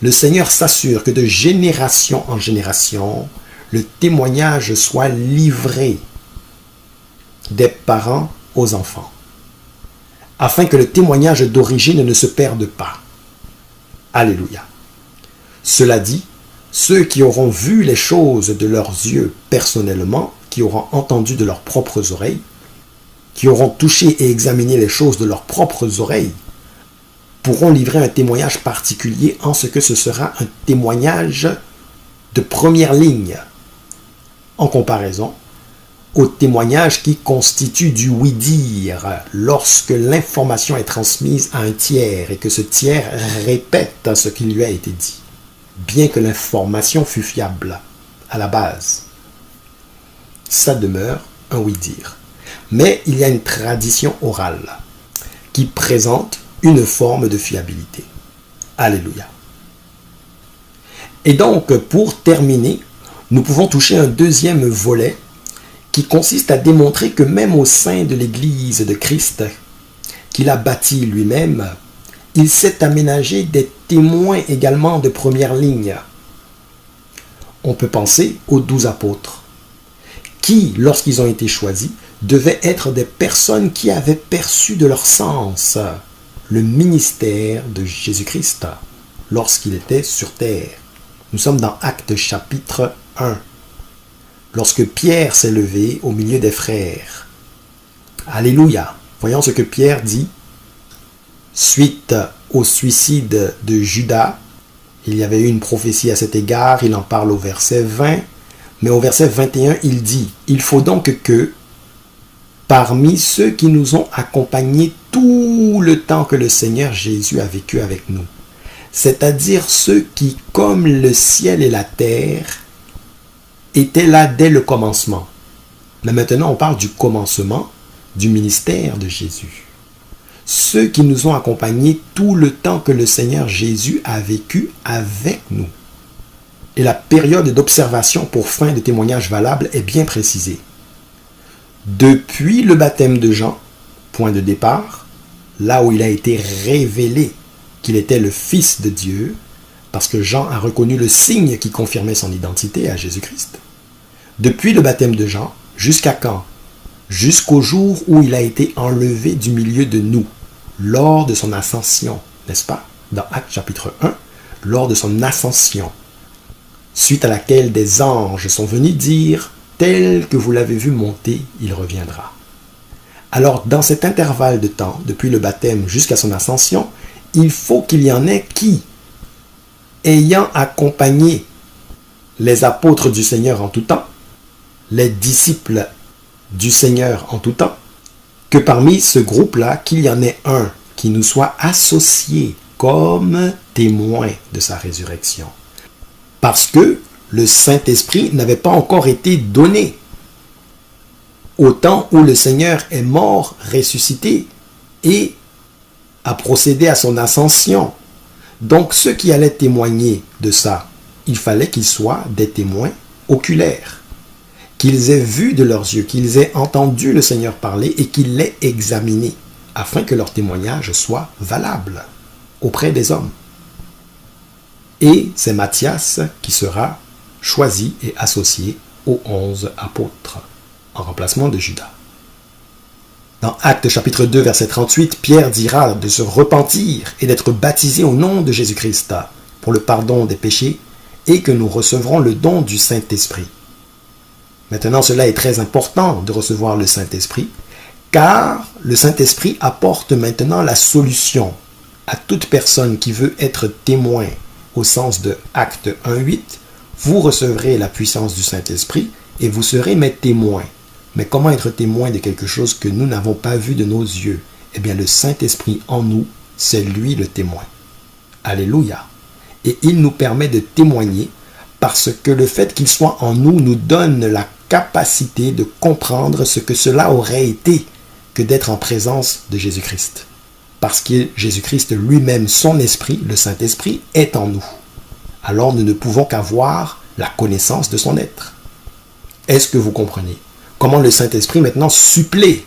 le Seigneur s'assure que de génération en génération, le témoignage soit livré des parents aux enfants, afin que le témoignage d'origine ne se perde pas. Alléluia. Cela dit, ceux qui auront vu les choses de leurs yeux personnellement, qui auront entendu de leurs propres oreilles, qui auront touché et examiné les choses de leurs propres oreilles, pourront livrer un témoignage particulier en ce que ce sera un témoignage de première ligne, en comparaison au témoignage qui constitue du oui-dire lorsque l'information est transmise à un tiers et que ce tiers répète ce qui lui a été dit, bien que l'information fût fiable à la base. Ça demeure un oui-dire. Mais il y a une tradition orale qui présente une forme de fiabilité. Alléluia. Et donc, pour terminer, nous pouvons toucher un deuxième volet qui consiste à démontrer que même au sein de l'Église de Christ, qu'il a bâti lui-même, il s'est aménagé des témoins également de première ligne. On peut penser aux 12 apôtres, qui, lorsqu'ils ont été choisis, devaient être des personnes qui avaient perçu de leur sens le ministère de Jésus-Christ lorsqu'il était sur terre. Nous sommes dans Actes chapitre 1. Lorsque Pierre s'est levé au milieu des frères. Alléluia. Voyons ce que Pierre dit. Suite au suicide de Judas, il y avait eu une prophétie à cet égard, il en parle au verset 20, mais au verset 21, il dit « Il faut donc que, parmi ceux qui nous ont accompagnés tout le temps que le Seigneur Jésus a vécu avec nous, c'est-à-dire ceux qui, comme le ciel et la terre, étaient là dès le commencement. » Mais maintenant, on parle du commencement du ministère de Jésus. Ceux qui nous ont accompagnés tout le temps que le Seigneur Jésus a vécu avec nous. Et la période d'observation pour fin de témoignage valable est bien précisée. Depuis le baptême de Jean, point de départ, là où il a été révélé qu'il était le Fils de Dieu, parce que Jean a reconnu le signe qui confirmait son identité à Jésus-Christ. Depuis le baptême de Jean, jusqu'à quand? Jusqu'au jour où il a été enlevé du milieu de nous, lors de son ascension, n'est-ce pas? Dans Actes chapitre 1, lors de son ascension, suite à laquelle des anges sont venus dire « Tel que vous l'avez vu monter, il reviendra ». Alors, dans cet intervalle de temps, depuis le baptême jusqu'à son ascension, il faut qu'il y en ait qui, ayant accompagné les apôtres du Seigneur en tout temps, les disciples du Seigneur en tout temps, que parmi ce groupe-là, qu'il y en ait un qui nous soit associé comme témoin de sa résurrection. Parce que le Saint-Esprit n'avait pas encore été donné au temps où le Seigneur est mort, ressuscité et a procédé à son ascension. Donc ceux qui allaient témoigner de ça, il fallait qu'ils soient des témoins oculaires, qu'ils aient vu de leurs yeux, qu'ils aient entendu le Seigneur parler et qu'ils l'aient examiné, afin que leur témoignage soit valable auprès des hommes. Et c'est Matthias qui sera choisi et associé aux 11 apôtres, en remplacement de Judas. Dans Actes chapitre 2, verset 38, Pierre dira de se repentir et d'être baptisé au nom de Jésus-Christ pour le pardon des péchés et que nous recevrons le don du Saint-Esprit. Maintenant, cela est très important de recevoir le Saint-Esprit, car le Saint-Esprit apporte maintenant la solution à toute personne qui veut être témoin au sens de Acte 1.8. Vous recevrez la puissance du Saint-Esprit et vous serez mes témoins. Mais comment être témoin de quelque chose que nous n'avons pas vu de nos yeux? Eh bien, le Saint-Esprit en nous, c'est lui le témoin. Alléluia. Et il nous permet de témoigner parce que le fait qu'il soit en nous nous donne la capacité de comprendre ce que cela aurait été que d'être en présence de Jésus-Christ. Parce que Jésus-Christ lui-même, son esprit, le Saint-Esprit, est en nous. Alors nous ne pouvons qu'avoir la connaissance de son être. Est-ce que vous comprenez comment le Saint-Esprit maintenant supplée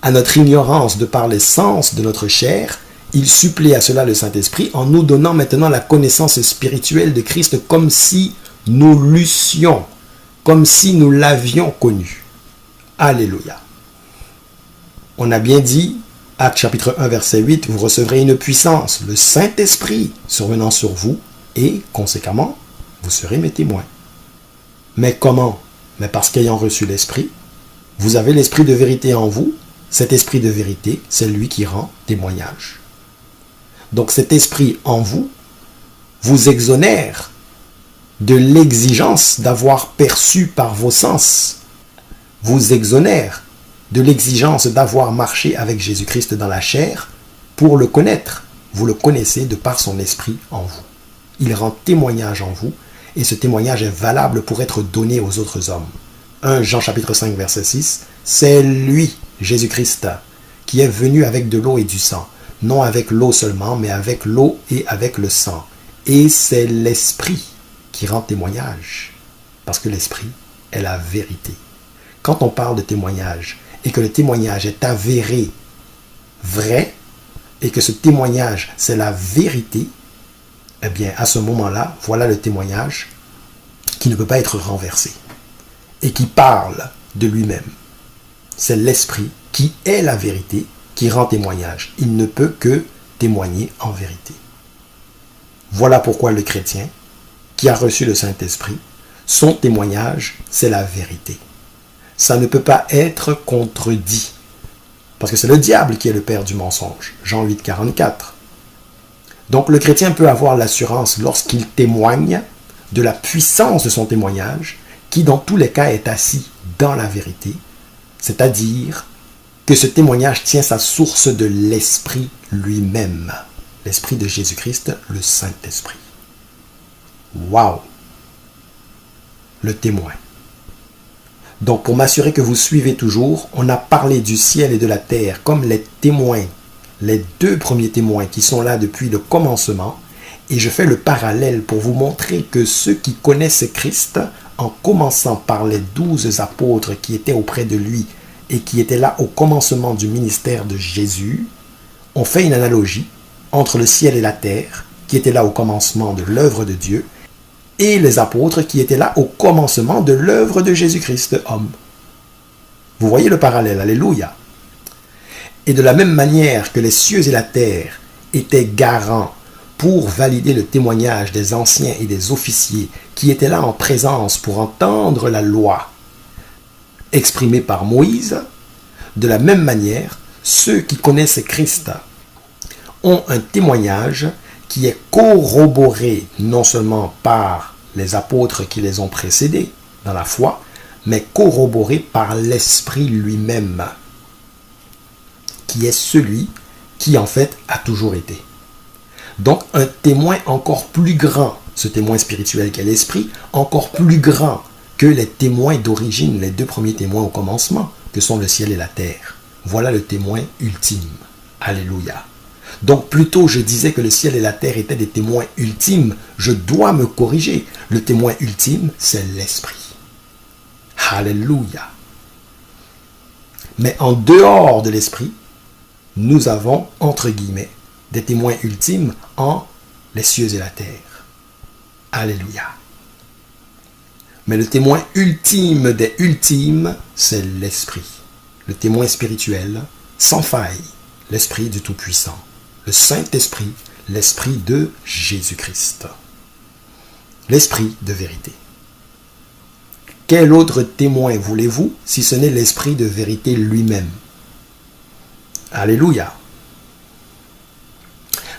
à notre ignorance de par les sens de notre chair? Il supplée à cela le Saint-Esprit en nous donnant maintenant la connaissance spirituelle de Christ comme si nous l'eussions, comme si nous l'avions connu. Alléluia. On a bien dit, Actes chapitre 1, verset 8, vous recevrez une puissance, le Saint-Esprit survenant sur vous, et conséquemment, vous serez mes témoins. Mais comment? Mais parce qu'ayant reçu l'Esprit, vous avez l'Esprit de vérité en vous. Cet Esprit de vérité, c'est lui qui rend témoignage. Donc cet esprit en vous vous exonère de l'exigence d'avoir perçu par vos sens, vous exonère de l'exigence d'avoir marché avec Jésus-Christ dans la chair pour le connaître. Vous le connaissez de par son esprit en vous. Il rend témoignage en vous et ce témoignage est valable pour être donné aux autres hommes. 1 Jean chapitre 5 verset 6, c'est lui, Jésus-Christ, qui est venu avec de l'eau et du sang, non avec l'eau seulement, mais avec l'eau et avec le sang. Et c'est l'esprit qui rend témoignage, parce que l'esprit est la vérité. Quand on parle de témoignage et que le témoignage est avéré, vrai, et que ce témoignage c'est la vérité, eh bien à ce moment-là, voilà le témoignage qui ne peut pas être renversé et qui parle de lui-même. C'est l'esprit qui est la vérité qui rend témoignage. Il ne peut que témoigner en vérité. Voilà pourquoi le chrétien qui a reçu le Saint-Esprit, son témoignage, c'est la vérité. Ça ne peut pas être contredit. Parce que c'est le diable qui est le père du mensonge. Jean 8, 44. Donc le chrétien peut avoir l'assurance lorsqu'il témoigne de la puissance de son témoignage, qui dans tous les cas est assis dans la vérité, c'est-à-dire que ce témoignage tient sa source de l'Esprit lui-même, l'Esprit de Jésus-Christ, le Saint-Esprit. Waouh! Le témoin. Donc pour m'assurer que vous suivez toujours, on a parlé du ciel et de la terre comme les témoins, les deux premiers témoins qui sont là depuis le commencement, et je fais le parallèle pour vous montrer que ceux qui connaissent Christ, en commençant par les 12 apôtres qui étaient auprès de lui et qui étaient là au commencement du ministère de Jésus, ont fait une analogie entre le ciel et la terre, qui étaient là au commencement de l'œuvre de Dieu, et les apôtres qui étaient là au commencement de l'œuvre de Jésus-Christ, homme. Vous voyez le parallèle, alléluia. Et de la même manière que les cieux et la terre étaient garants pour valider le témoignage des anciens et des officiers qui étaient là en présence pour entendre la loi exprimée par Moïse, de la même manière, ceux qui connaissent Christ ont un témoignage qui est corroboré non seulement par les apôtres qui les ont précédés dans la foi, mais corroboré par l'Esprit lui-même, qui est celui qui en fait a toujours été. Donc un témoin encore plus grand, ce témoin spirituel qu'est l'Esprit, encore plus grand que les témoins d'origine, les deux premiers témoins au commencement, que sont le ciel et la terre. Voilà le témoin ultime. Alléluia. Donc plutôt je disais que le ciel et la terre étaient des témoins ultimes, je dois me corriger. Le témoin ultime, c'est l'Esprit. Alléluia. Mais en dehors de l'Esprit, nous avons, entre guillemets, des témoins ultimes en les cieux et la terre. Alléluia. Mais le témoin ultime des ultimes, c'est l'Esprit. Le témoin spirituel, sans faille, l'Esprit du Tout-Puissant. Le Saint-Esprit, l'Esprit de Jésus-Christ. L'Esprit de vérité. Quel autre témoin voulez-vous si ce n'est l'Esprit de vérité lui-même? Alléluia.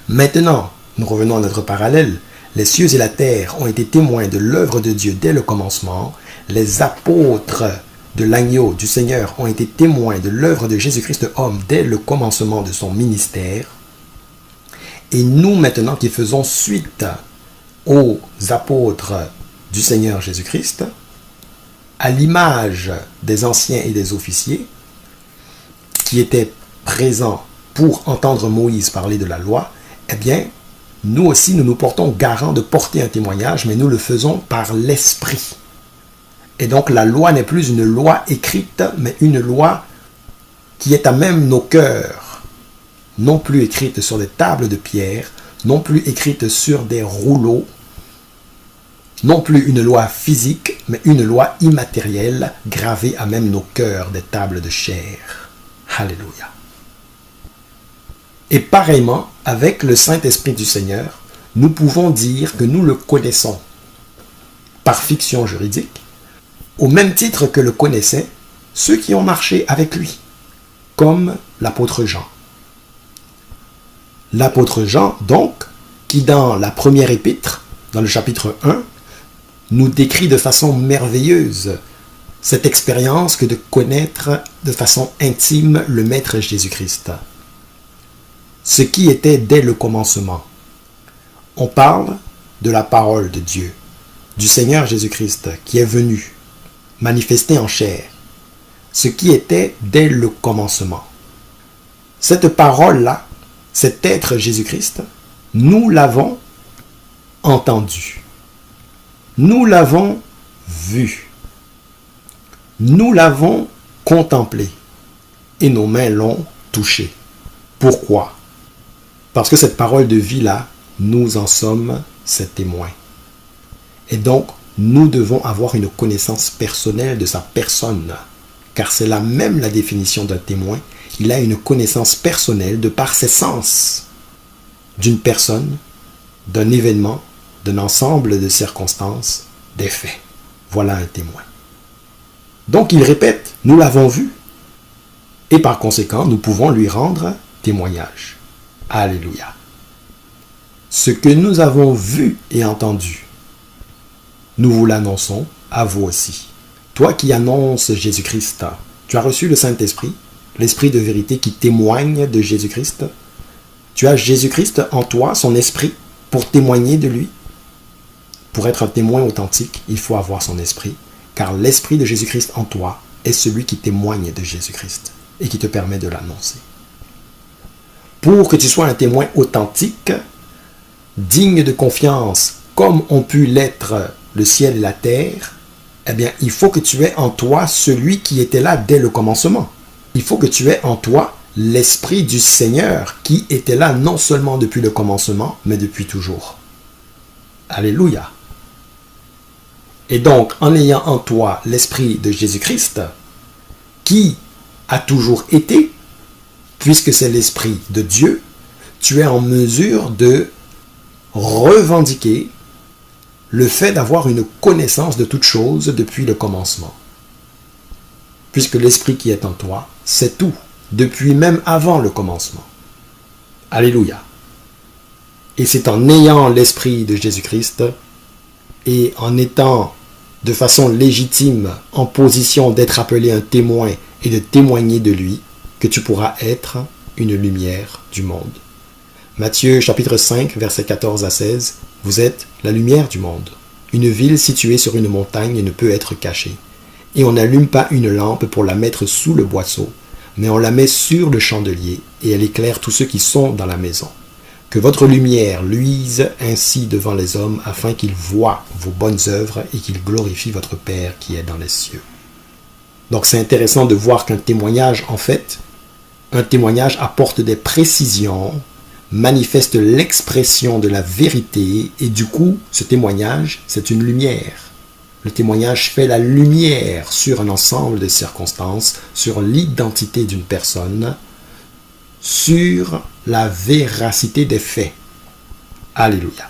Maintenant, nous revenons à notre parallèle. Les cieux et la terre ont été témoins de l'œuvre de Dieu dès le commencement. Les apôtres de l'agneau du Seigneur ont été témoins de l'œuvre de Jésus-Christ homme dès le commencement de son ministère. Et nous, maintenant, qui faisons suite aux apôtres du Seigneur Jésus-Christ, à l'image des anciens et des officiers qui étaient présents pour entendre Moïse parler de la loi, eh bien, nous aussi, nous nous portons garant de porter un témoignage, mais nous le faisons par l'Esprit. Et donc, la loi n'est plus une loi écrite, mais une loi qui est à même nos cœurs, non plus écrite sur des tables de pierre, non plus écrite sur des rouleaux, non plus une loi physique, mais une loi immatérielle gravée à même nos cœurs des tables de chair. Alléluia. Et pareillement, avec le Saint-Esprit du Seigneur, nous pouvons dire que nous le connaissons par fiction juridique, au même titre que le connaissaient ceux qui ont marché avec lui, comme l'apôtre Jean. L'apôtre Jean, donc, qui dans la première épître, dans le chapitre 1, nous décrit de façon merveilleuse cette expérience que de connaître de façon intime le Maître Jésus-Christ. Ce qui était dès le commencement. On parle de la parole de Dieu, du Seigneur Jésus-Christ qui est venu, manifesté en chair. Ce qui était dès le commencement. Cette parole-là, cet être Jésus-Christ, nous l'avons entendu. Nous l'avons vu. Nous l'avons contemplé. Et nos mains l'ont touché. Pourquoi? Parce que cette parole de vie-là, nous en sommes ses témoins. Et donc, nous devons avoir une connaissance personnelle de sa personne. Car c'est là même la définition d'un témoin. Il a une connaissance personnelle de par ses sens d'une personne, d'un événement, d'un ensemble de circonstances, des faits. Voilà un témoin. Donc il répète, nous l'avons vu, et par conséquent, nous pouvons lui rendre témoignage. Alléluia. Ce que nous avons vu et entendu, nous vous l'annonçons à vous aussi. Toi qui annonces Jésus-Christ, tu as reçu le Saint-Esprit, l'Esprit de vérité qui témoigne de Jésus-Christ. Tu as Jésus-Christ en toi, son esprit, pour témoigner de lui. Pour être un témoin authentique, il faut avoir son esprit, car l'Esprit de Jésus-Christ en toi est celui qui témoigne de Jésus-Christ et qui te permet de l'annoncer. Pour que tu sois un témoin authentique, digne de confiance, comme ont pu l'être le ciel et la terre, eh bien, il faut que tu aies en toi celui qui était là dès le commencement. Il faut que tu aies en toi l'Esprit du Seigneur qui était là non seulement depuis le commencement, mais depuis toujours. Alléluia. Et donc, en ayant en toi l'Esprit de Jésus-Christ, qui a toujours été, puisque c'est l'Esprit de Dieu, tu es en mesure de revendiquer le fait d'avoir une connaissance de toutes choses depuis le commencement. Puisque l'Esprit qui est en toi, c'est tout, depuis même avant le commencement. Alléluia. Et c'est en ayant l'Esprit de Jésus-Christ et en étant de façon légitime en position d'être appelé un témoin et de témoigner de lui que tu pourras être une lumière du monde. Matthieu chapitre 5, versets 14 à 16, vous êtes la lumière du monde. Une ville située sur une montagne ne peut être cachée. Et on n'allume pas une lampe pour la mettre sous le boisseau, mais on la met sur le chandelier, et elle éclaire tous ceux qui sont dans la maison. Que votre lumière luise ainsi devant les hommes, afin qu'ils voient vos bonnes œuvres et qu'ils glorifient votre Père qui est dans les cieux. Donc c'est intéressant de voir qu'un témoignage, en fait, un témoignage apporte des précisions, manifeste l'expression de la vérité, et du coup, ce témoignage, c'est une lumière. Le témoignage fait la lumière sur un ensemble de circonstances, sur l'identité d'une personne, sur la véracité des faits. Alléluia.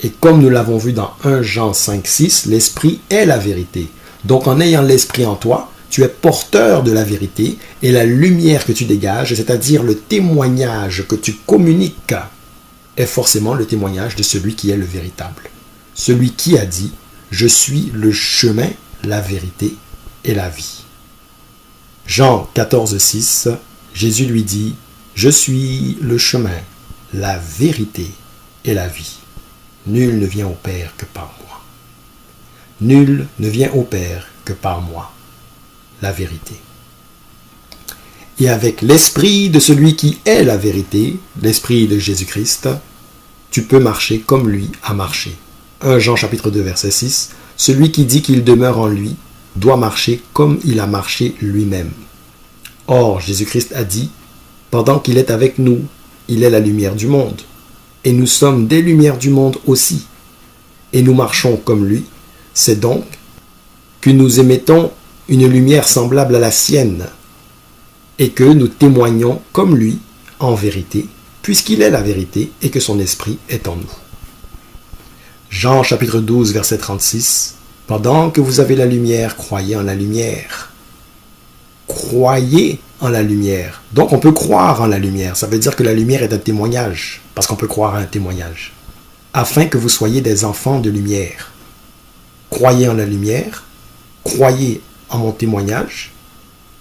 Et comme nous l'avons vu dans 1 Jean 5, 6, l'Esprit est la vérité. Donc en ayant l'Esprit en toi, tu es porteur de la vérité et la lumière que tu dégages, c'est-à-dire le témoignage que tu communiques, est forcément le témoignage de celui qui est le véritable. Celui qui a dit « Je suis le chemin, la vérité et la vie ». Jean 14, 6, Jésus lui dit « Je suis le chemin, la vérité et la vie. Nul ne vient au Père que par moi. Nul ne vient au Père que par moi. » La vérité. Et avec l'esprit de celui qui est la vérité, l'esprit de Jésus-Christ, tu peux marcher comme lui a marché. 1 Jean chapitre 2 verset 6, celui qui dit qu'il demeure en lui doit marcher comme il a marché lui-même. Or, Jésus-Christ a dit, pendant qu'il est avec nous, il est la lumière du monde. Et nous sommes des lumières du monde aussi. Et nous marchons comme lui. C'est donc que nous émettons une lumière semblable à la sienne, et que nous témoignons comme lui en vérité, puisqu'il est la vérité et que son esprit est en nous. Jean chapitre 12 verset 36, pendant que vous avez la lumière, croyez en la lumière. croyez en la lumière. Donc on peut croire en la lumière. Ça veut dire que la lumière est un témoignage, parce qu'on peut croire à un témoignage. Afin que vous soyez des enfants de lumière. Croyez en la lumière, croyez en mon témoignage,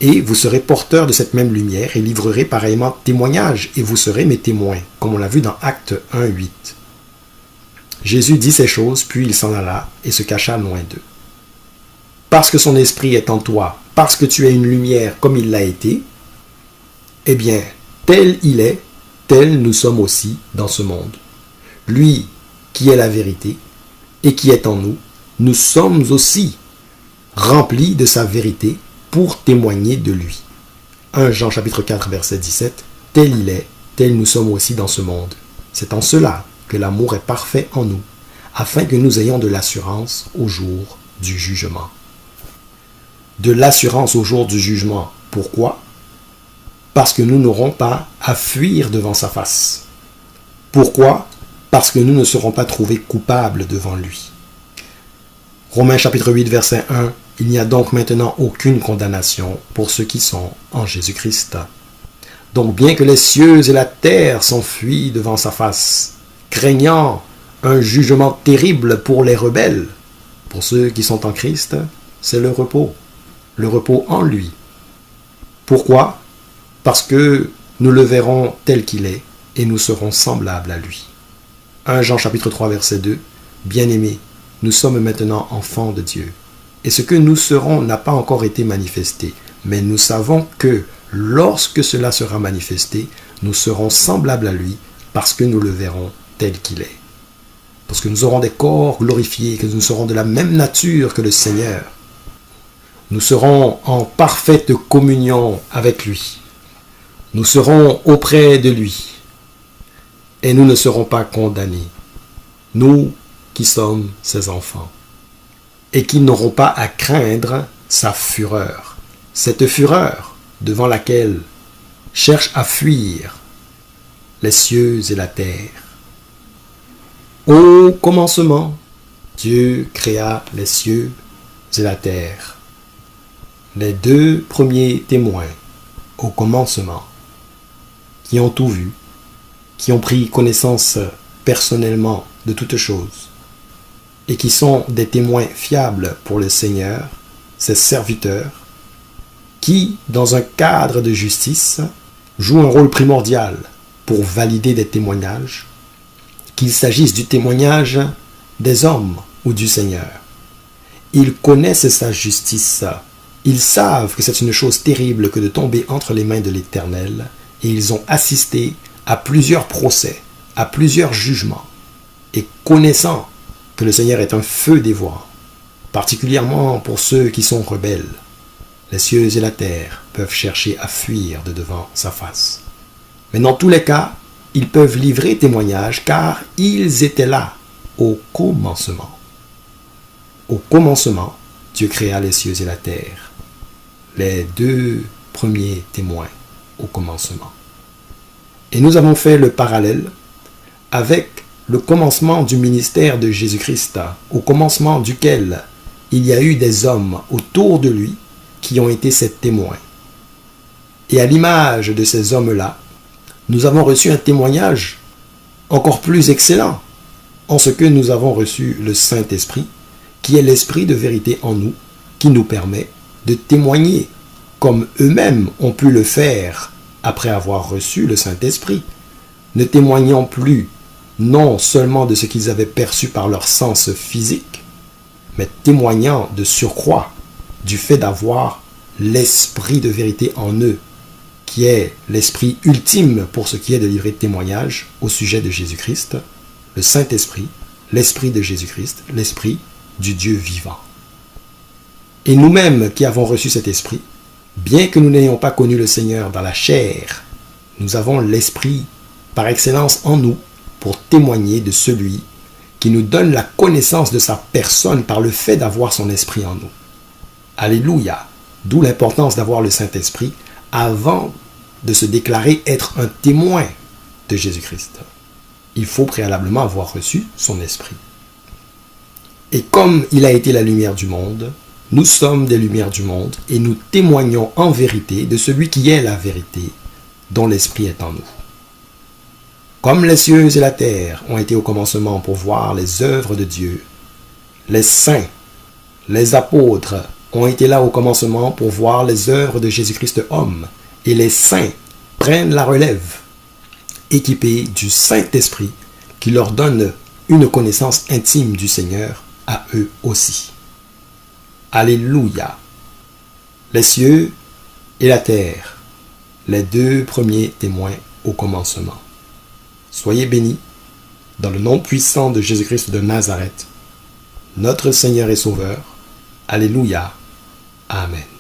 et vous serez porteurs de cette même lumière et livrerez pareillement témoignage, et vous serez mes témoins, comme on l'a vu dans Actes 1, 8. Jésus dit ces choses, puis il s'en alla et se cacha loin d'eux. Parce que son esprit est en toi, parce que tu es une lumière comme il l'a été, eh bien, tel il est, tel nous sommes aussi dans ce monde. Lui qui est la vérité et qui est en nous, nous sommes aussi remplis de sa vérité pour témoigner de lui. 1 Jean chapitre 4 verset 17, tel il est, tel nous sommes aussi dans ce monde. C'est en cela que l'amour est parfait en nous, afin que nous ayons de l'assurance au jour du jugement. De l'assurance au jour du jugement. Pourquoi? Parce que nous n'aurons pas à fuir devant sa face. Pourquoi? Parce que nous ne serons pas trouvés coupables devant lui. Romains chapitre 8 verset 1, il n'y a donc maintenant aucune condamnation pour ceux qui sont en Jésus-Christ. Donc bien que les cieux et la terre s'enfuient devant sa face, craignant un jugement terrible pour les rebelles, pour ceux qui sont en Christ, c'est le repos en lui. Pourquoi? Parce que nous le verrons tel qu'il est et nous serons semblables à lui. 1 Jean chapitre 3 verset 2, bien-aimés, nous sommes maintenant enfants de Dieu. Et ce que nous serons n'a pas encore été manifesté, mais nous savons que lorsque cela sera manifesté, nous serons semblables à lui parce que nous le verrons tel qu'il est. Parce que nous aurons des corps glorifiés, que nous serons de la même nature que le Seigneur. Nous serons en parfaite communion avec lui. Nous serons auprès de lui. Et nous ne serons pas condamnés. Nous qui sommes ses enfants. Et qui n'auront pas à craindre sa fureur. Cette fureur devant laquelle cherchent à fuir les cieux et la terre. Au commencement, Dieu créa les cieux et la terre. Les deux premiers témoins au commencement, qui ont tout vu, qui ont pris connaissance personnellement de toutes choses, et qui sont des témoins fiables pour le Seigneur, ses serviteurs, qui, dans un cadre de justice, jouent un rôle primordial pour valider des témoignages, qu'il s'agisse du témoignage des hommes ou du Seigneur. Ils connaissent sa justice. Ils savent que c'est une chose terrible que de tomber entre les mains de l'Éternel, et ils ont assisté à plusieurs procès, à plusieurs jugements, et connaissant que le Seigneur est un feu dévorant, particulièrement pour ceux qui sont rebelles, les cieux et la terre peuvent chercher à fuir de devant sa face. Mais dans tous les cas, ils peuvent livrer témoignage car ils étaient là au commencement. Au commencement, Dieu créa les cieux et la terre. Les deux premiers témoins au commencement. Et nous avons fait le parallèle avec le commencement du ministère de Jésus-Christ, au commencement duquel il y a eu des hommes autour de lui qui ont été ses témoins. Et à l'image de ces hommes-là, nous avons reçu un témoignage encore plus excellent, en ce que nous avons reçu le Saint-Esprit, qui est l'Esprit de vérité en nous, qui nous permet de témoigner, comme eux-mêmes ont pu le faire après avoir reçu le Saint-Esprit, ne témoignant plus non seulement de ce qu'ils avaient perçu par leur sens physique, mais témoignant de surcroît du fait d'avoir l'Esprit de vérité en eux, qui est l'Esprit ultime pour ce qui est de livrer témoignage au sujet de Jésus-Christ, le Saint-Esprit, l'Esprit de Jésus-Christ, l'Esprit du Dieu vivant. Et nous-mêmes qui avons reçu cet Esprit, bien que nous n'ayons pas connu le Seigneur dans la chair, nous avons l'Esprit par excellence en nous pour témoigner de celui qui nous donne la connaissance de sa personne par le fait d'avoir son Esprit en nous. Alléluia! D'où l'importance d'avoir le Saint-Esprit avant de se déclarer être un témoin de Jésus-Christ. Il faut préalablement avoir reçu son Esprit. Et comme il a été la lumière du monde, Nous sommes des lumières du monde et nous témoignons en vérité de celui qui est la vérité, dont l'Esprit est en nous. Comme les cieux et la terre ont été au commencement pour voir les œuvres de Dieu, les saints, les apôtres ont été là au commencement pour voir les œuvres de Jésus-Christ homme, et les saints prennent la relève, équipés du Saint-Esprit qui leur donne une connaissance intime du Seigneur à eux aussi. Alléluia! Les cieux et la terre, les deux premiers témoins au commencement. Soyez bénis dans le nom puissant de Jésus-Christ de Nazareth, notre Seigneur et Sauveur. Alléluia. Amen.